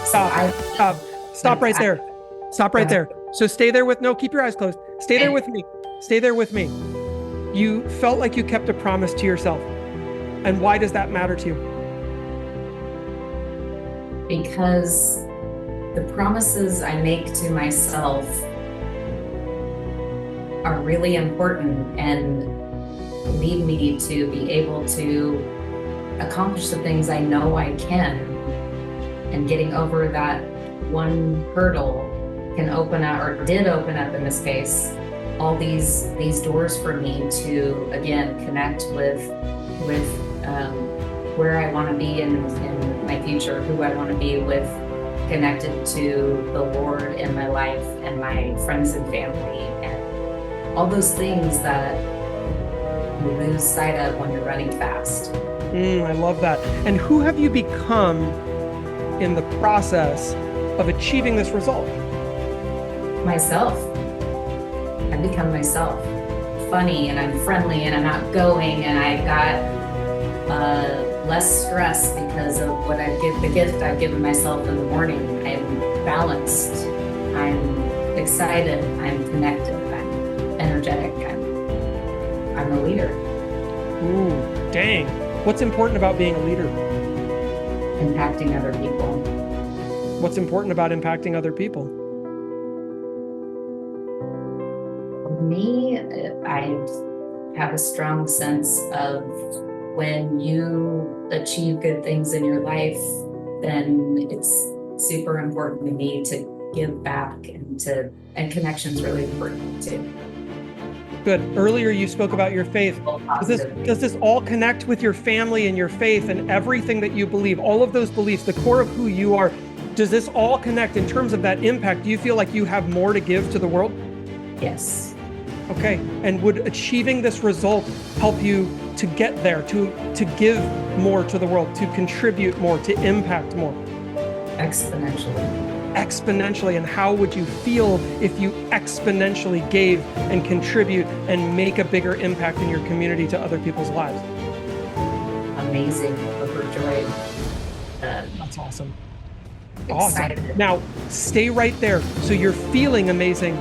Stop right there. Stop right there. So stay there keep your eyes closed. Stay there with me. Stay there with me. You felt like you kept a promise to yourself. And why does that matter to you? Because the promises I make to myself are really important and lead me to be able to accomplish the things I know I can. And getting over that one hurdle can open up, or did open up in this case, all these doors for me to, again, connect with where I want to be in my future, who I want to be with connected to the Lord in my life and my friends and family and all those things that you lose sight of when you're running fast. I love that. And who have you become in the process of achieving this result? Myself. I've become myself. Funny, and I'm friendly, and I'm outgoing, and I got less stress because of what the gift I've given myself in the morning. I'm balanced. I'm excited. I'm connected. I'm energetic. I'm a leader. Ooh, dang. What's important about being a leader? Impacting other people. What's important about impacting other people? For me, I have a strong sense of when you achieve good things in your life, then it's super important to me to give back, and connection's really important too. Good. Earlier you spoke about your faith. Does this all connect with your family and your faith and everything that you believe, all of those beliefs, the core of who you are? Does this all connect in terms of that impact? Do you feel like you have more to give to the world? Yes. Okay. And would achieving this result help you to get there, to give more to the world, to contribute more, to impact more? Exponentially. Exponentially. And how would you feel if you exponentially gave and contribute and make a bigger impact in your community to other people's lives? Amazing. Overjoyed. That's awesome. Excited. Awesome. Now, stay right there. So you're feeling amazing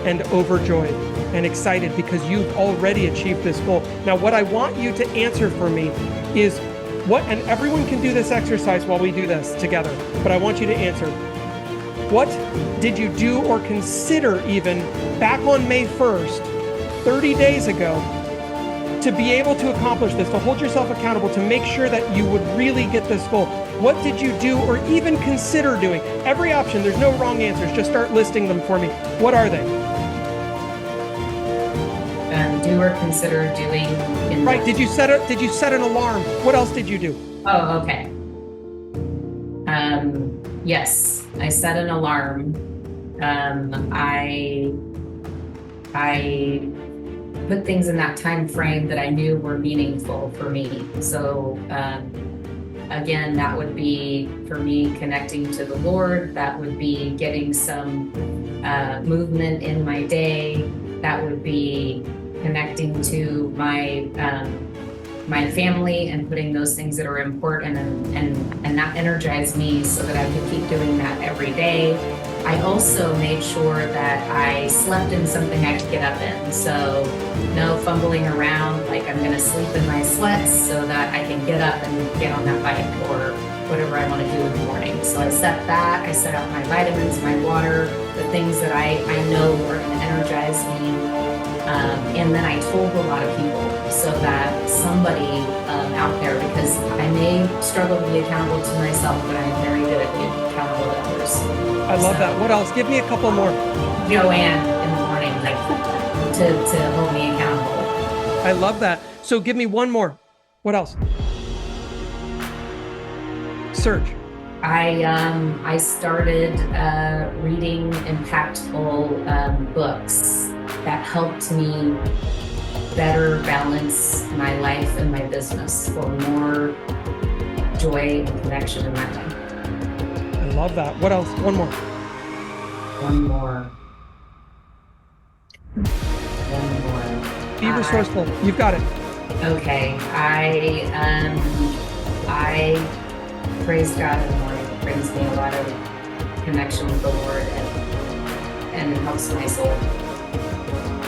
and overjoyed and excited because you've already achieved this goal. Now, what I want you to answer for me is what, and everyone can do this exercise while we do this together, but I want you to answer. What did you do or consider even back on May 1st, 30 days ago, to be able to accomplish this, to hold yourself accountable, to make sure that you would really get this goal? What did you do or even consider doing? Every option, there's no wrong answers. Just start listing them for me. What are they? Do or consider doing. Right. Did you set an alarm? What else did you do? Oh, okay. Yes, I set an alarm. I put things in that time frame that I knew were meaningful for me. So again, that would be for me connecting to the Lord. That would be getting some movement in my day. That would be connecting to my my family and putting those things that are important and that energized me so that I could keep doing that every day. I also made sure that I slept in something I could get up in. So no fumbling around, like I'm gonna sleep in my sweats so that I can get up and get on that bike or whatever I want to do in the morning. So I set that, I set out my vitamins, my water, the things that I know are gonna energize me. And then I told a lot of people so that somebody out there, because I may struggle to be accountable to myself, but I'm very good at being accountable to others. I love that. What else? Give me a couple more. Joanne in the morning, like to hold me accountable. I love that. So give me one more. What else? Serge. I started reading impactful books that helped me better balance my life and my business for more joy and connection in my life. I love that. What else? One more. One more. Be resourceful. You've got it. Okay. I praise God in the morning. It brings me a lot of connection with the Lord and it helps my soul.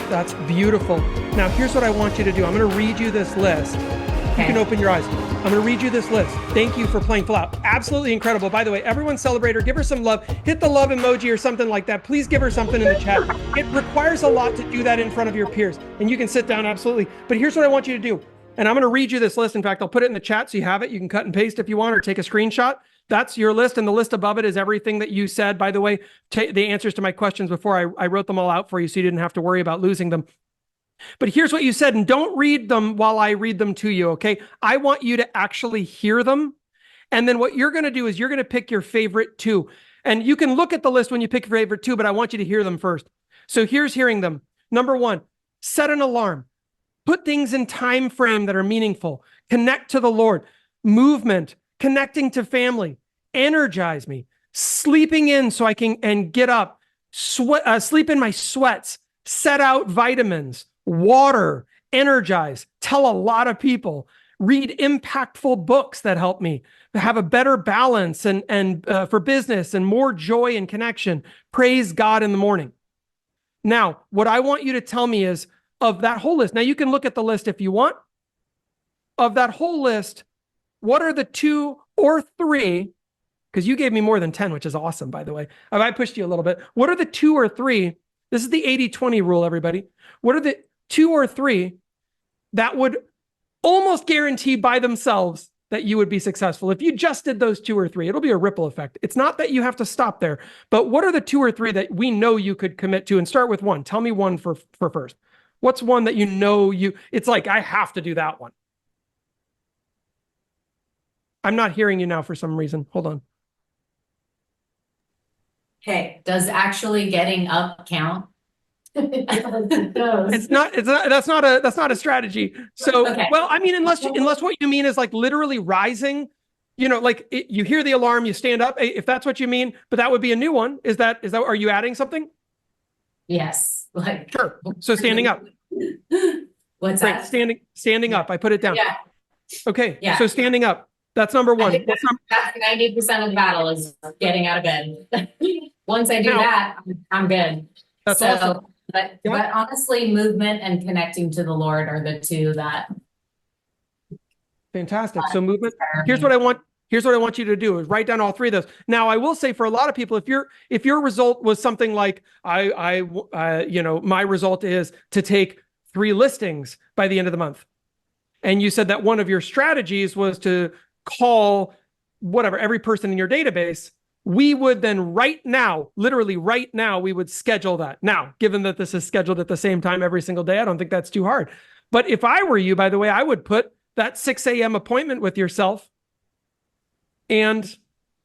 That's beautiful. Now, here's what I want you to do. I'm going to read you this list. You can open your eyes. I'm going to read you this list. Thank you for playing full out. Absolutely incredible. By the way, everyone celebrate her. Give her some love. Hit the love emoji or something like that. Please give her something in the chat. It requires a lot to do that in front of your peers. And you can sit down, absolutely. But here's what I want you to do. And I'm going to read you this list. In fact, I'll put it in the chat so you have it. You can cut and paste if you want or take a screenshot. That's your list. And the list above it is everything that you said. By the way, the answers to my questions before I wrote them all out for you so you didn't have to worry about losing them. But here's what you said, and don't read them while I read them to you, okay? I want you to actually hear them. And then what you're going to do is you're going to pick your favorite two. And you can look at the list when you pick your favorite two, but I want you to hear them first. So here's hearing them. Number one, set an alarm. Put things in time frame that are meaningful. Connect to the Lord. Movement. Connecting to family. Energize me. Sleeping in so I can and get up. Sleep in my sweats. Set out vitamins. Water. Energize. Tell a lot of people. Read impactful books that help me have a better balance and for business and more joy and connection. Praise God in the morning. Now, what I want you to tell me is, of that whole list, now you can look at the list if you want. Of that whole list, what are the 2 or 3, because you gave me more than 10, which is awesome, by the way. I pushed you a little bit. What are the 2 or 3? This is the 80-20 rule, everybody. What are the 2 or 3 that would almost guarantee by themselves that you would be successful? If you just did those 2 or 3, it'll be a ripple effect. It's not that you have to stop there, but what are the 2 or 3 that we know you could commit to? And start with one. Tell me one for first. What's one that you know it's like, I have to do that one? I'm not hearing you now for some reason. Hold on. Okay, does actually getting up count? That's not a strategy. So, okay. Well, I mean, unless what you mean is like literally rising, like you hear the alarm, you stand up, if that's what you mean, but that would be a new one. Are you adding something? Yes. Sure. So standing up. What's that? Standing up. I put it down. Yeah. Okay. Yeah. So standing up. That's number one. That's 90% of the battle is getting out of bed. Once I do that, I'm good. That's awesome. But honestly, movement and connecting to the Lord are the 2 that. Fantastic. So movement. Here's what I want you to do is write down all 3 of those. Now, I will say for a lot of people, if your result was something like my result is to take 3 listings by the end of the month, and you said that one of your strategies was to call every person in your database, we would then literally right now, we would schedule that. Now, given that this is scheduled at the same time every single day, I don't think that's too hard. But if I were you, by the way, I would put that 6 a.m. appointment with yourself and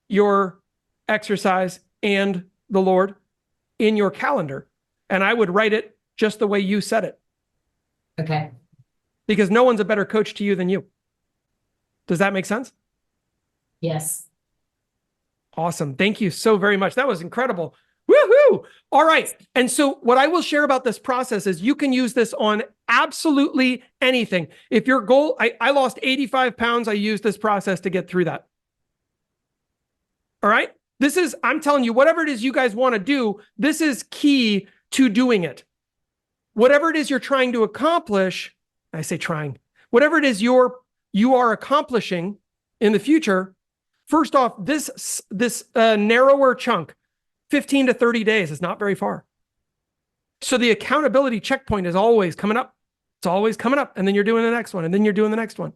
your exercise and the Lord in your calendar. And I would write it just the way you said it. Okay. Because no one's a better coach to you than you. Does that make sense? Yes. Awesome. Thank you so very much. That was incredible. Woohoo! All right. And so what I will share about this process is you can use this on absolutely anything. If your goal, I lost 85 pounds. I used this process to get through that. All right. I'm telling you, whatever it is you guys want to do, this is key to doing it. Whatever it is you're trying to accomplish, I say trying, whatever it is you are accomplishing in the future, first off, this narrower chunk, 15 to 30 days is not very far. So the accountability checkpoint is always coming up. It's always coming up. And then you're doing the next one. And then you're doing the next one.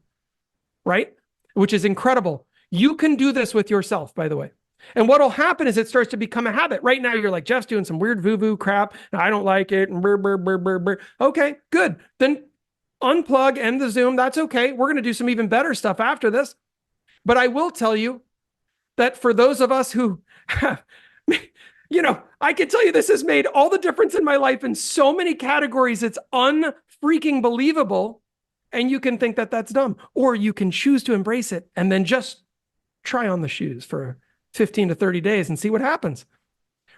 Right? Which is incredible. You can do this with yourself, by the way. And what'll happen is it starts to become a habit. Right now, you're like, Jeff's doing some weird voo-voo crap. And I don't like it. And brr. Okay, good. Then unplug, end the Zoom. That's okay. We're going to do some even better stuff after this. But I will tell you that for those of us who have, I can tell you this has made all the difference in my life in so many categories. It's unfreaking believable. And you can think that that's dumb, or you can choose to embrace it and then just try on the shoes for 15 to 30 days and see what happens.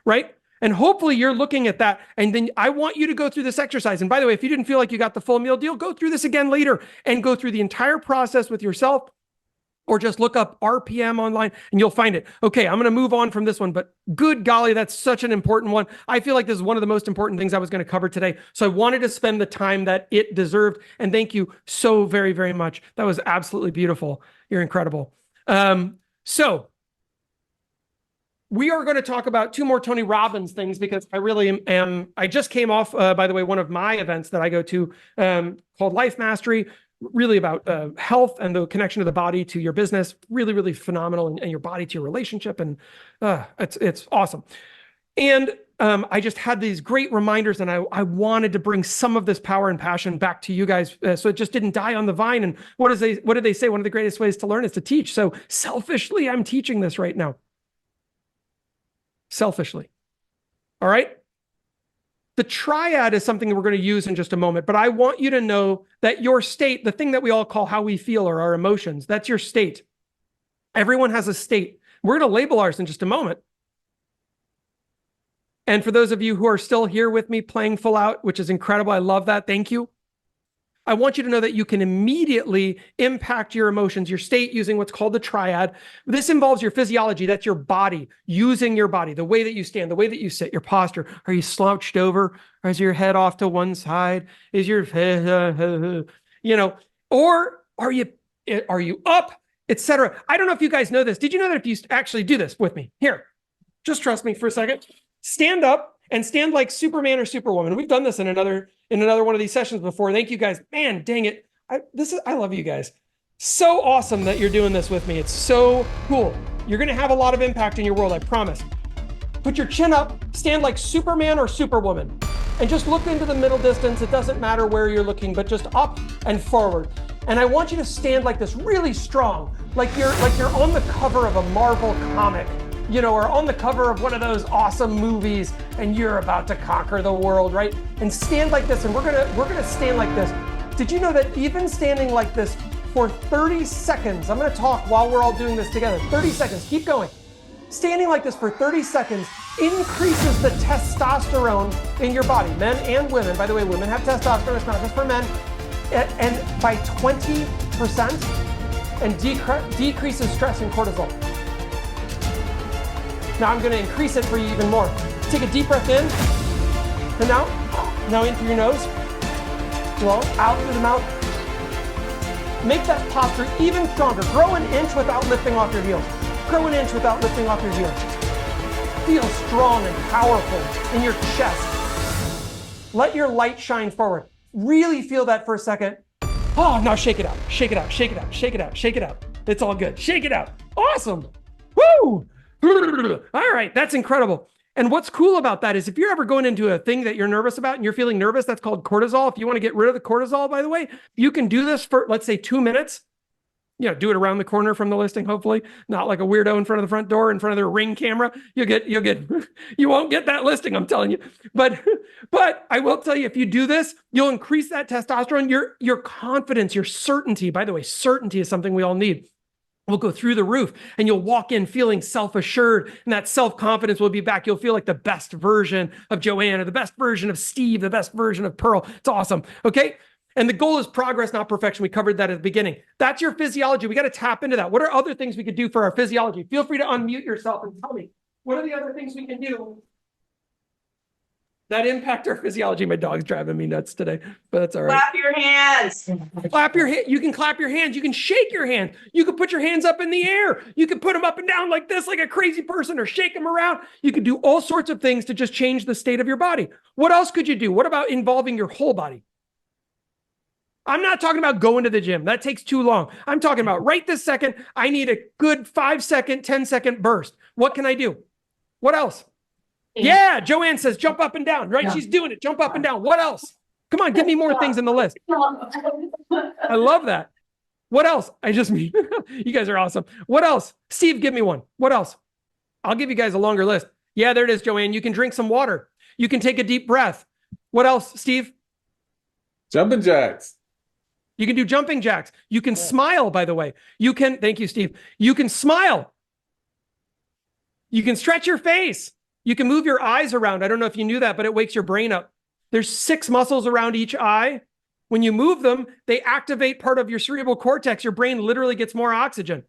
Right? And hopefully you're looking at that. And then I want you to go through this exercise. And by the way, if you didn't feel like you got the full meal deal, go through this again later and go through the entire process with yourself, or just look up RPM online and you'll find it. Okay, I'm going to move on from this one, but good golly, that's such an important one. I feel like this is one of the most important things I was going to cover today. So I wanted to spend the time that it deserved. And thank you so very, very much. That was absolutely beautiful. You're incredible. So we are going to talk about 2 more Tony Robbins things, because I really am. I just came off, by the way, one of my events that I go to called Life Mastery, really about health and the connection of the body to your business. Really, really phenomenal, and your body to your relationship. And it's awesome. And I just had these great reminders, and I wanted to bring some of this power and passion back to you guys, so it just didn't die on the vine. And what did they say? One of the greatest ways to learn is to teach. So selfishly, I'm teaching this right now. selfishly. All right? The triad is something we're going to use in just a moment, but I want you to know that your state, the thing that we all call how we feel or our emotions, that's your state. Everyone has a state. We're going to label ours in just a moment. And for those of you who are still here with me playing full out, which is incredible, I love that. Thank you. I want you to know that you can immediately impact your emotions, your state, using what's called the triad. This involves your physiology. That's your body, using your body, the way that you stand, the way that you sit, your posture. Are you slouched over? Or is your head off to one side? Is your head, or are you up, etc.? I don't know if you guys know this. Did you know that if you actually do this with me? Here, just trust me for a second. Stand up and stand like Superman or Superwoman. We've done this in another one of these sessions before. Thank you guys. Man, dang it. I love you guys. So awesome that you're doing this with me. It's so cool. You're going to have a lot of impact in your world, I promise. Put your chin up, stand like Superman or Superwoman, and just look into the middle distance. It doesn't matter where you're looking, but just up and forward. And I want you to stand like this, really strong, like you're on the cover of a Marvel comic, or on the cover of one of those awesome movies, and you're about to conquer the world, right? And stand like this, and we're gonna stand like this. Did you know that even standing like this for 30 seconds, I'm gonna talk while we're all doing this together, 30 seconds, keep going. Standing like this for 30 seconds increases the testosterone in your body, men and women. By the way, women have testosterone, it's not just for men. And by 20%, and decreases stress and cortisol. Now I'm going to increase it for you even more. Take a deep breath in, and now in through your nose, blow out through the mouth. Make that posture even stronger. Grow an inch without lifting off your heels. Grow an inch without lifting off your heels. Feel strong and powerful in your chest. Let your light shine forward. Really feel that for a second. Oh, now shake it out. Shake it out. Shake it out. Shake it out. Shake it out. It's all good. Shake it out. Awesome. Woo! All right, that's incredible. And what's cool about that is if you're ever going into a thing that you're nervous about and you're feeling nervous, that's called cortisol. If you want to get rid of the cortisol, by the way, you can do this for, let's say, 2 minutes. Do it around the corner from the listing, hopefully, not like a weirdo in front of the front door, in front of their Ring camera. You won't get that listing, I'm telling you. But I will tell you, if you do this, you'll increase that testosterone, your confidence, your certainty. By the way, certainty is something we all need. Will go through the roof, and you'll walk in feeling self-assured, and that self-confidence will be back. You'll feel like the best version of Joanne, or the best version of Steve, the best version of Pearl. It's awesome. Okay. And the goal is progress, not perfection. We covered that at the beginning. That's your physiology. We got to tap into that. What are other things we could do for our physiology? Feel free to unmute yourself and tell me, what are the other things we can do that impact our physiology? My dog's driving me nuts today, but that's all right. Clap your hands. Clap your hand. You can clap your hands. You can shake your hand. You can put your hands up in the air. You can put them up and down like this, like a crazy person, or shake them around. You can do all sorts of things to just change the state of your body. What else could you do? What about involving your whole body? I'm not talking about going to the gym. That takes too long. I'm talking about right this second, I need a good 5-second, 10-second burst. What can I do? What else? Yeah, Joanne says jump up and down, right? Yeah. She's doing it. Jump up and down. What else? Come on, give me more things in the list. I love that. What else? You guys are awesome. What else? Steve, give me one. What else? I'll give you guys a longer list. Yeah, there it is, Joanne. You can drink some water. You can take a deep breath. What else, Steve? Jumping jacks. You can do jumping jacks. You can smile, by the way. Thank you, Steve. You can smile. You can stretch your face. You can move your eyes around. I don't know if you knew that, but it wakes your brain up. There's 6 muscles around each eye. When you move them, they activate part of your cerebral cortex. Your brain literally gets more oxygen.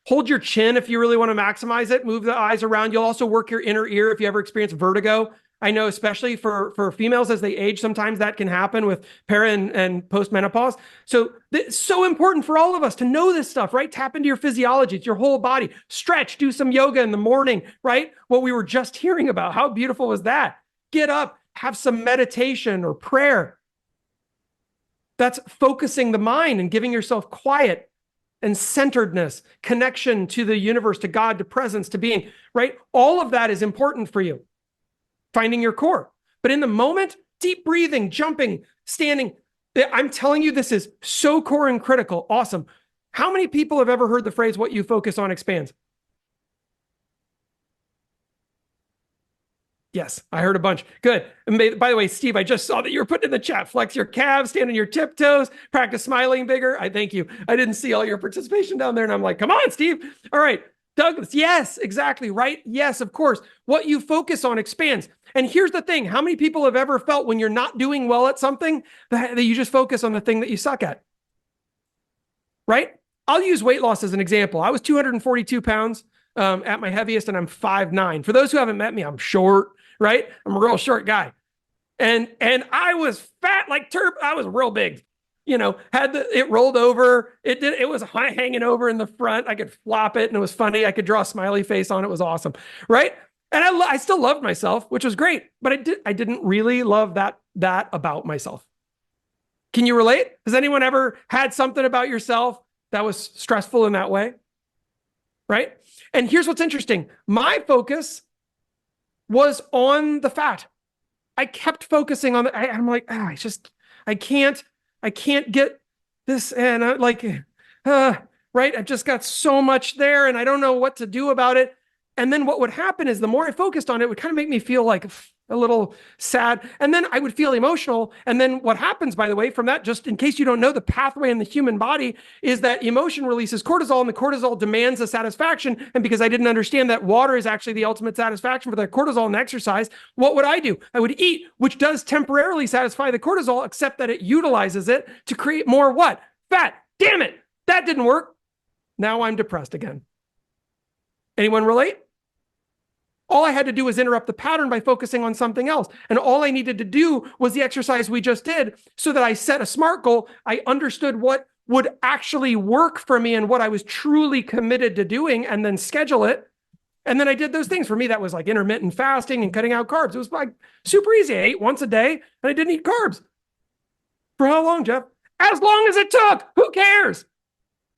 Hold your chin if you really want to maximize it. Move the eyes around. You'll also work your inner ear if you ever experience vertigo. I know, especially for females as they age, sometimes that can happen with peri and postmenopause. So it's so important for all of us to know this stuff, right? Tap into your physiology. It's your whole body. Stretch, do some yoga in the morning, right? What we were just hearing about. How beautiful was that? Get up, have some meditation or prayer. That's focusing the mind and giving yourself quiet and centeredness, connection to the universe, to God, to presence, to being, right? All of that is important for you. Finding your core. But in the moment, deep breathing, jumping, standing, I'm telling you, this is so core and critical. Awesome. How many people have ever heard the phrase, what you focus on expands? Yes, I heard a bunch. Good. And by the way, Steve, I just saw that you were putting in the chat. Flex your calves, stand on your tiptoes, practice smiling bigger. I thank you. I didn't see all your participation down there. And I'm like, come on, Steve. All right. Douglas. Yes, exactly. Right. Yes, of course. What you focus on expands. And here's the thing. How many people have ever felt when you're not doing well at something that you just focus on the thing that you suck at? Right? I'll use weight loss as an example. I was 242 pounds at my heaviest, and I'm 5'9". For those who haven't met me, I'm short, right? I'm a real short guy. And I was fat like turp. I was real big. It rolled over. It was hanging over in the front. I could flop it and it was funny. I could draw a smiley face on it. It was awesome, right? And I still loved myself, which was great, but I didn't really love that about myself. Can you relate? Has anyone ever had something about yourself that was stressful in that way? Right? And here's what's interesting. My focus was on the fat. I kept focusing on I'm like, I can't get this. And I'm like, right. I've just got so much there and I don't know what to do about it. And then what would happen is the more I focused on it, it would kind of make me feel like a little sad. And then I would feel emotional. And then what happens, by the way, from that, just in case you don't know, the pathway in the human body is that emotion releases cortisol, and the cortisol demands a satisfaction. And because I didn't understand that water is actually the ultimate satisfaction for the cortisol and exercise, what would I do? I would eat, which does temporarily satisfy the cortisol, except that it utilizes it to create more what? Fat. Damn it. That didn't work. Now I'm depressed again. Anyone relate? All I had to do was interrupt the pattern by focusing on something else. And all I needed to do was the exercise we just did so that I set a SMART goal. I understood what would actually work for me and what I was truly committed to doing, and then schedule it. And then I did those things. For me, that was like intermittent fasting and cutting out carbs. It was like super easy. I ate once a day and I didn't eat carbs. For how long, Jeff? As long as it took. Who cares?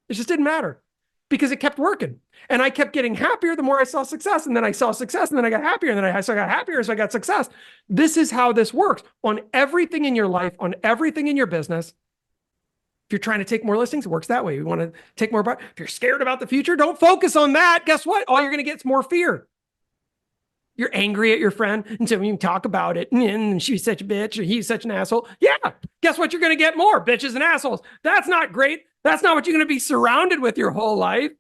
It just didn't matter because it kept working. And I kept getting happier the more I saw success. And then I saw success, and then I got happier, and then I got happier, so I got success. This is how this works on everything in your life, on everything in your business. If you're trying to take more listings, it works that way. You want to take more. If you're scared about the future, don't focus on that. Guess what? All you're going to get is more fear. You're angry at your friend, and so you talk about it, and she's such a bitch, or he's such an asshole. Yeah, guess what? You're going to get more bitches and assholes. That's not great. That's not what you're going to be surrounded with your whole life.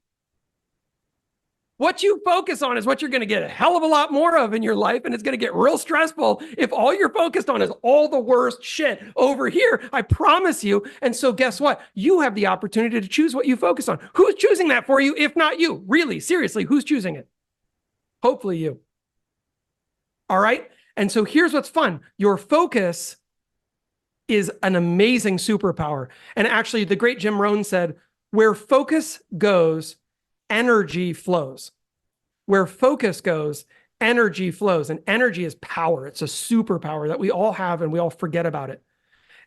What you focus on is what you're going to get a hell of a lot more of in your life, and it's going to get real stressful if all you're focused on is all the worst shit over here. I promise you. And so guess what? You have the opportunity to choose what you focus on. Who's choosing that for you, if not you? Really, seriously, who's choosing it? Hopefully you. All right? And so here's what's fun. Your focus is an amazing superpower. And actually, the great Jim Rohn said, where focus goes, energy flows. Where focus goes, energy flows. And energy is power. It's a superpower that we all have, and we all forget about it.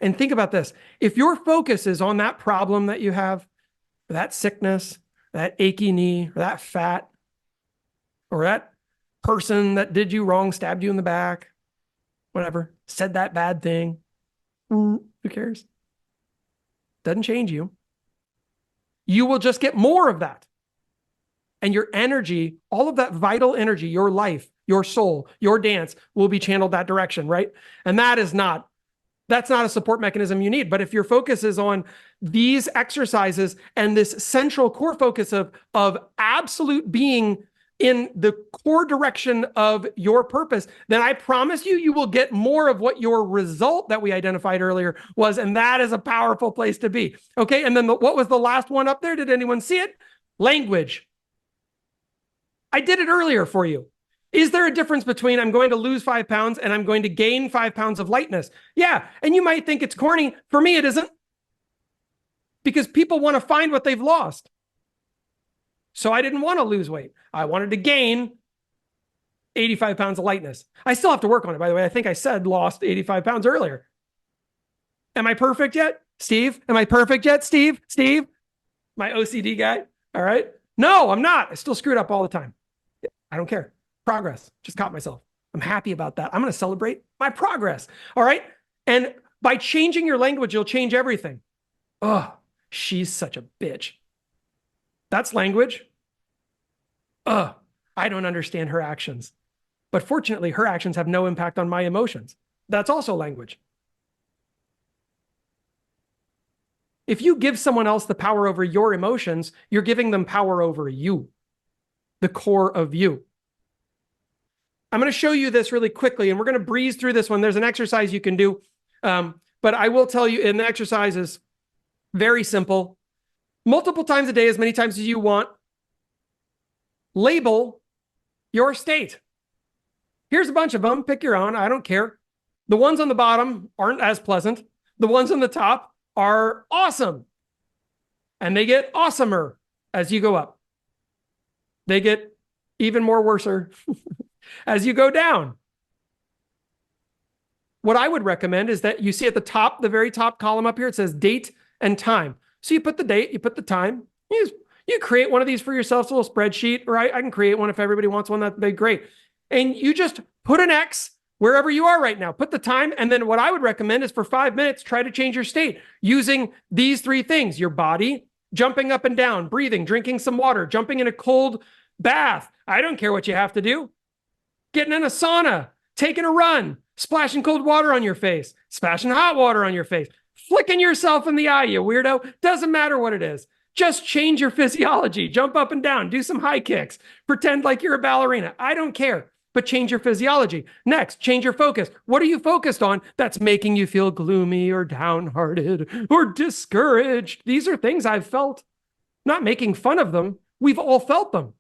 And think about this. If your focus is on that problem that you have, or that sickness, that achy knee, or that fat, or that person that did you wrong, stabbed you in the back, whatever, said that bad thing, who cares? Doesn't change you. You will just get more of that. And your energy, all of that vital energy, your life, your soul, your dance will be channeled that direction, right? And that's not a support mechanism you need. But if your focus is on these exercises and this central core focus of absolute being in the core direction of your purpose, then I promise you, you will get more of what your result that we identified earlier was. And that is a powerful place to be. Okay. And then what was the last one up there? Did anyone see it? Language. I did it earlier for you. Is there a difference between I'm going to lose 5 pounds and I'm going to gain 5 pounds of lightness? Yeah. And you might think it's corny. For me, it isn't. Because people want to find what they've lost. So I didn't want to lose weight. I wanted to gain 85 pounds of lightness. I still have to work on it, by the way. I think I said lost 85 pounds earlier. Am I perfect yet, Steve? Am I perfect yet, Steve? Steve? My OCD guy? All right. No, I'm not. I still screw it up all the time. I don't care. Progress. Just caught myself. I'm happy about that. I'm going to celebrate my progress. All right. And by changing your language, you'll change everything. Oh, she's such a bitch. That's language. I don't understand her actions. But fortunately, her actions have no impact on my emotions. That's also language. If you give someone else the power over your emotions, you're giving them power over you, the core of you. I'm going to show you this really quickly, and we're going to breeze through this one. There's an exercise you can do, but I will tell you, and the exercise is very simple. Multiple times a day, as many times as you want, label your state. Here's a bunch of them. Pick your own. I don't care. The ones on the bottom aren't as pleasant. The ones on the top are awesome. And they get awesomer as you go up. They get even more worser as you go down. What I would recommend is that you see at the top, the very top column up here, it says date and time. So you put the date, you put the time, you create one of these for yourself, a little spreadsheet, or I can create one if everybody wants one, that'd be great. And you just put an X wherever you are right now, put the time. And then what I would recommend is for 5 minutes, try to change your state using these 3 things: your body, jumping up and down, breathing, drinking some water, jumping in a cold bath. I don't care what you have to do. Getting in a sauna, taking a run, splashing cold water on your face, splashing hot water on your face, flicking yourself in the eye, you weirdo. Doesn't matter what it is. Just change your physiology, jump up and down, do some high kicks, pretend like you're a ballerina. I don't care, but change your physiology. Next, change your focus. What are you focused on that's making you feel gloomy or downhearted or discouraged? These are things I've felt. Not making fun of them. We've all felt them.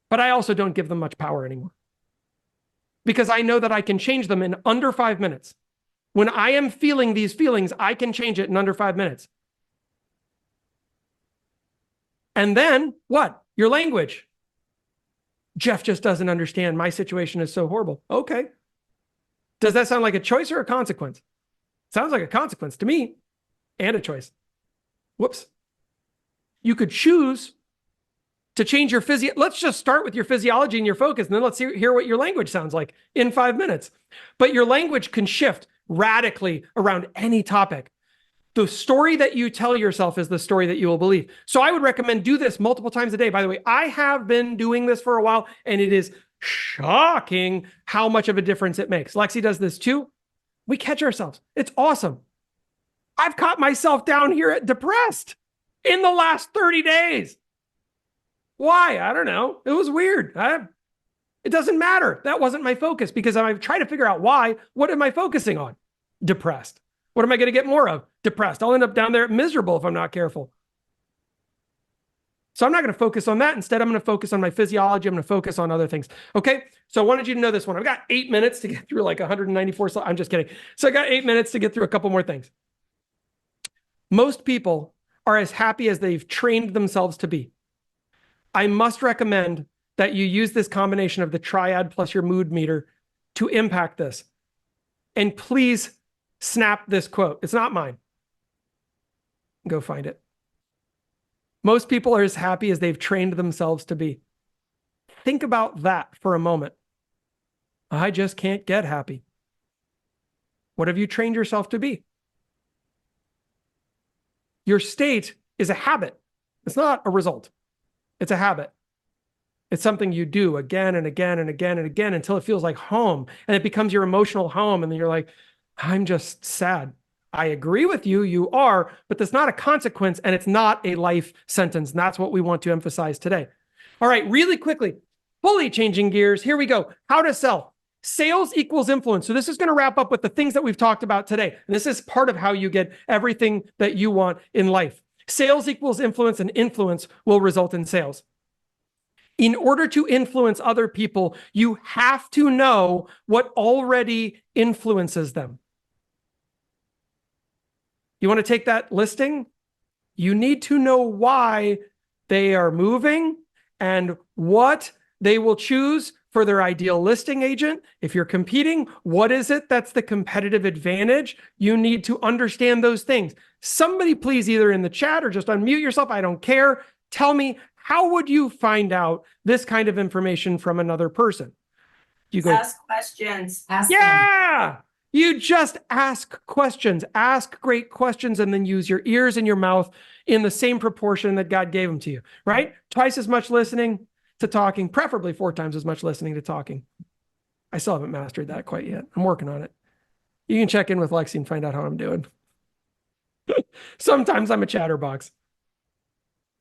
But I also don't give them much power anymore, because I know that I can change them in under 5 minutes. When I am feeling these feelings, I can change it in under 5 minutes. And then what? Your language. Jeff just doesn't understand. My situation is so horrible. Okay. Does that sound like a choice or a consequence? Sounds like a consequence to me, and a choice. Whoops. You could choose to change your let's just start with your physiology and your focus, and then let's hear what your language sounds like in 5 minutes. But your language can shift radically around any topic. The story that you tell yourself is the story that you will believe. So I would recommend do this multiple times a day. By the way, I have been doing this for a while, and it is shocking how much of a difference it makes. Lexy does this too. We catch ourselves. It's awesome. I've caught myself down here at depressed in the last 30 days. Why? I don't know. It was weird. It doesn't matter. That wasn't my focus, because I try to figure out why. What am I focusing on? Depressed. What am I going to get more of? Depressed. I'll end up down there miserable if I'm not careful. So I'm not going to focus on that. Instead, I'm going to focus on my physiology. I'm going to focus on other things. Okay. So I wanted you to know this one. I've got 8 minutes to get through like 194 slides. I'm just kidding. So I got 8 minutes to get through a couple more things. Most people are as happy as they've trained themselves to be. I must recommend that you use this combination of the triad plus your mood meter to impact this. And please snap this quote. It's not mine. Go find it. Most people are as happy as they've trained themselves to be. Think about that for a moment. I just can't get happy. What have you trained yourself to be? Your state is a habit. It's not a result. It's a habit. It's something you do again and again and again and again until it feels like home, and it becomes your emotional home. And then you're like, I'm just sad. I agree with you. You are, but that's not a consequence, and it's not a life sentence. And that's what we want to emphasize today. All right, really quickly, fully changing gears. Here we go. How to sell. Sales equals influence. So this is going to wrap up with the things that we've talked about today. And this is part of how you get everything that you want in life. Sales equals influence, and influence will result in sales. In order to influence other people, you have to know what already influences them. You want to take that listing? You need to know why they are moving and what they will choose for their ideal listing agent. If you're competing, what is it that's the competitive advantage? You need to understand those things. Somebody please, either in the chat or just unmute yourself. I don't care. Tell me, how would you find out this kind of information from another person? You go, Ask questions. Ask yeah. You just ask questions, ask great questions, and then use your ears and your mouth in the same proportion that God gave them to you, right? Twice as much listening, to talking, preferably 4 times as much listening to talking. I still haven't mastered that quite yet. I'm working on it. You can check in with Lexy and find out how I'm doing. Sometimes I'm a chatterbox,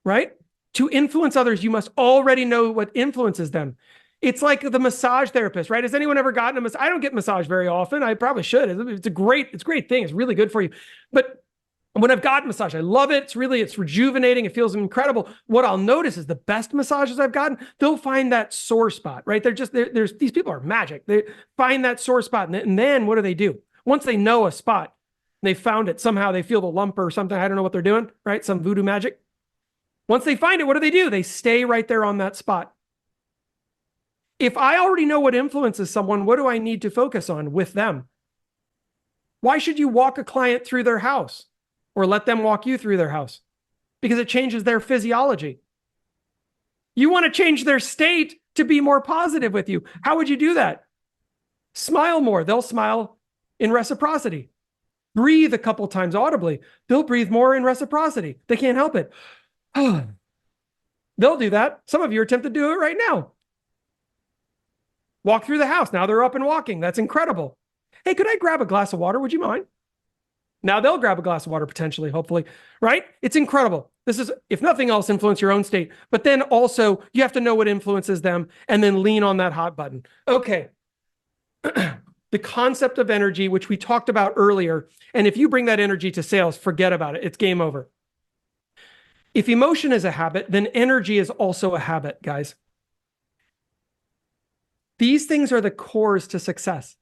right? To influence others, you must already know what influences them. It's like the massage therapist, right? Has anyone ever gotten a massage? I don't get massage very often. I probably should. It's a great thing. It's really good for you. But when I've gotten massage, I love it. It's rejuvenating. It feels incredible. What I'll notice is the best massages I've gotten, they'll find that sore spot, right? There's these people are magic. They find that sore spot. And then what do? Once they know a spot, they found it, somehow they feel the lump or something. I don't know what they're doing, right? Some voodoo magic. Once they find it, what do? They stay right there on that spot. If I already know what influences someone, what do I need to focus on with them? Why should you walk a client through their house or let them walk you through their house? Because it changes their physiology. You want to change their state to be more positive with you. How would you do that? Smile more. They'll smile in reciprocity. Breathe a couple times audibly. They'll breathe more in reciprocity. They can't help it. They'll do that. Some of you are tempted to do it right now. Walk through the house. Now they're up and walking. That's incredible. Hey, could I grab a glass of water? Would you mind? Now they'll grab a glass of water potentially, hopefully, right? It's incredible. This is, if nothing else, influence your own state. But then also you have to know what influences them and then lean on that hot button. Okay. The concept of energy, which we talked about earlier. And if you bring that energy to sales, forget about it. It's game over. If emotion is a habit, then energy is also a habit, guys. These things are the cores to success.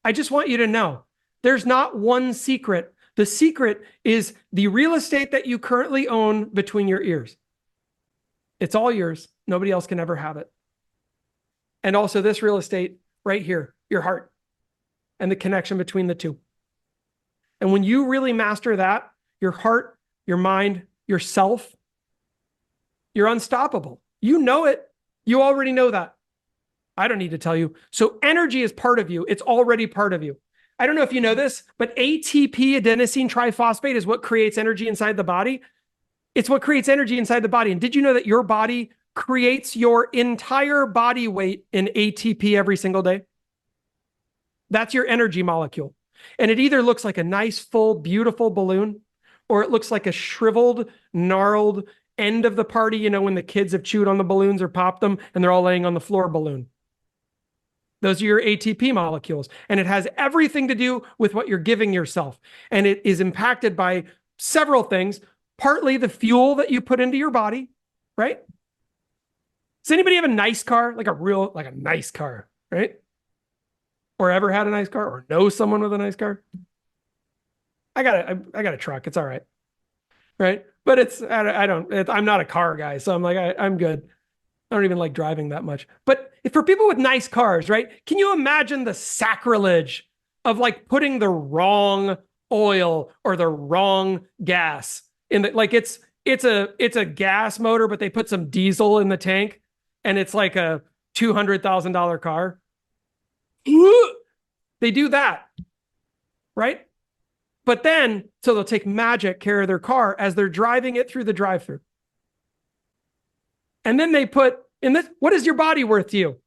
I just want you to know there's not one secret. The secret is the real estate that you currently own between your ears. It's all yours. Nobody else can ever have it. And also this real estate right here, your heart, and the connection between the two. And when you really master that, your heart, your mind, yourself, you're unstoppable. You know it. You already know that. I don't need to tell you. So energy is part of you. It's already part of you. I don't know if you know this, but ATP, adenosine triphosphate, is what creates energy inside the body. It's what creates energy inside the body. And did you know that your body creates your entire body weight in ATP every single day? That's your energy molecule. And it either looks like a nice, full, beautiful balloon, or it looks like a shriveled, gnarled end of the party, you know, when the kids have chewed on the balloons or popped them and they're all laying on the floor balloon. Those are your ATP molecules. And it has everything to do with what you're giving yourself. And it is impacted by several things, partly the fuel that you put into your body, right? Does anybody have a nice car? Like a nice car, right? Or ever had a nice car or know someone with a nice car? I got a truck. It's all right. Right? But I'm not a car guy. So I'm like, I'm good. I don't even like driving that much. But for people with nice cars, right? Can you imagine the sacrilege of like putting the wrong oil or the wrong gas in the, like it's a gas motor, but they put some diesel in the tank and it's like a $200,000 car. They do that, right? But then, so they'll take magic care of their car as they're driving it through the drive-thru. And then they put in this, what is your body worth to you?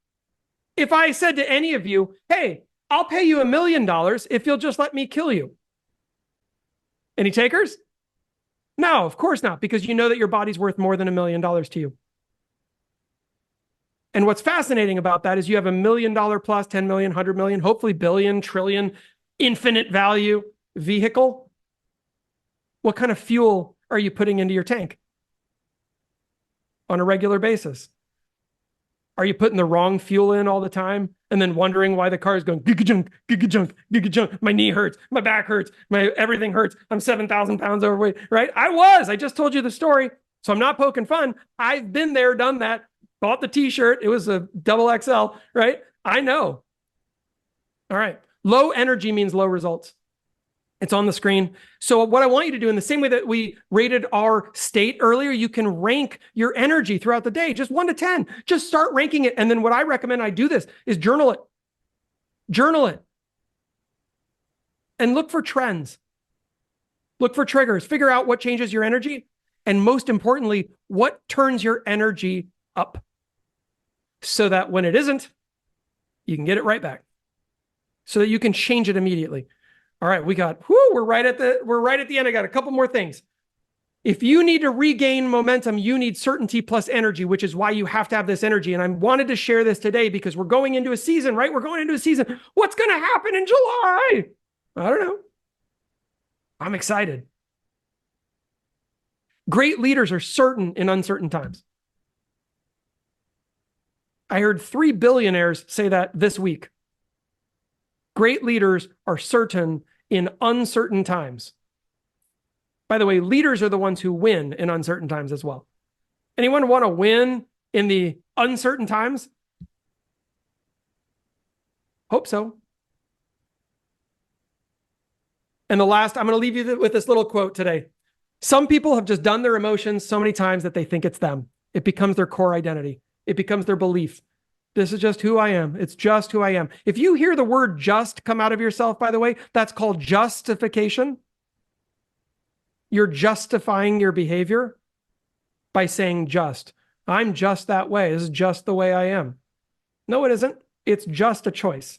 If I said to any of you, hey, I'll pay you $1 million if you'll just let me kill you. Any takers? No, of course not, because you know that your body's worth more than $1 million to you. And what's fascinating about that is you have $1 million plus, 10 million, 100 million, hopefully billion, trillion, infinite value vehicle. What kind of fuel are you putting into your tank on a regular basis? Are you putting the wrong fuel in all the time and then wondering why the car is going giga junk, my knee hurts, my back hurts, my everything hurts, I'm 7,000 pounds overweight, right? I just told you the story, so I'm not poking fun. I've been there, done that, bought the t-shirt, it was a double XL, right? I know. All right, low energy means low results. It's on the screen. So what I want you to do, in the same way that we rated our state earlier, you can rank your energy throughout the day, just 1 to 10. Just start ranking it. And then what I recommend I do this is journal it. Journal it. And look for trends. Look for triggers. Figure out what changes your energy. And most importantly, what turns your energy up. so that when it isn't, you can get it right back, so that you can change it immediately. All right, we're right at the end. I got a couple more things. If you need to regain momentum, you need certainty plus energy, which is why you have to have this energy. And I wanted to share this today because we're going into a season, right? We're going into a season. What's going to happen in July? I don't know. I'm excited. Great leaders are certain in uncertain times. I heard 3 billionaires say that this week. Great leaders are certain in uncertain times. By the way, leaders are the ones who win in uncertain times as well. Anyone want to win in the uncertain times? Hope so. And the last, I'm going to leave you with this little quote today. Some people have just done their emotions so many times that they think it's them. It becomes their core identity. It becomes their belief. This is just who I am. It's just who I am. If you hear the word just come out of yourself, by the way, that's called justification. You're justifying your behavior by saying just. I'm just that way. This is just the way I am. No, it isn't. It's just a choice.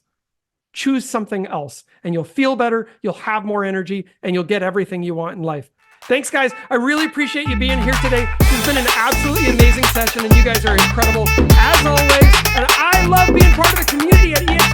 Choose something else and you'll feel better. You'll have more energy and you'll get everything you want in life. Thanks, guys. I really appreciate you being here today. This has been an absolutely amazing session and you guys are incredible as always. And I love being part of the community at EA.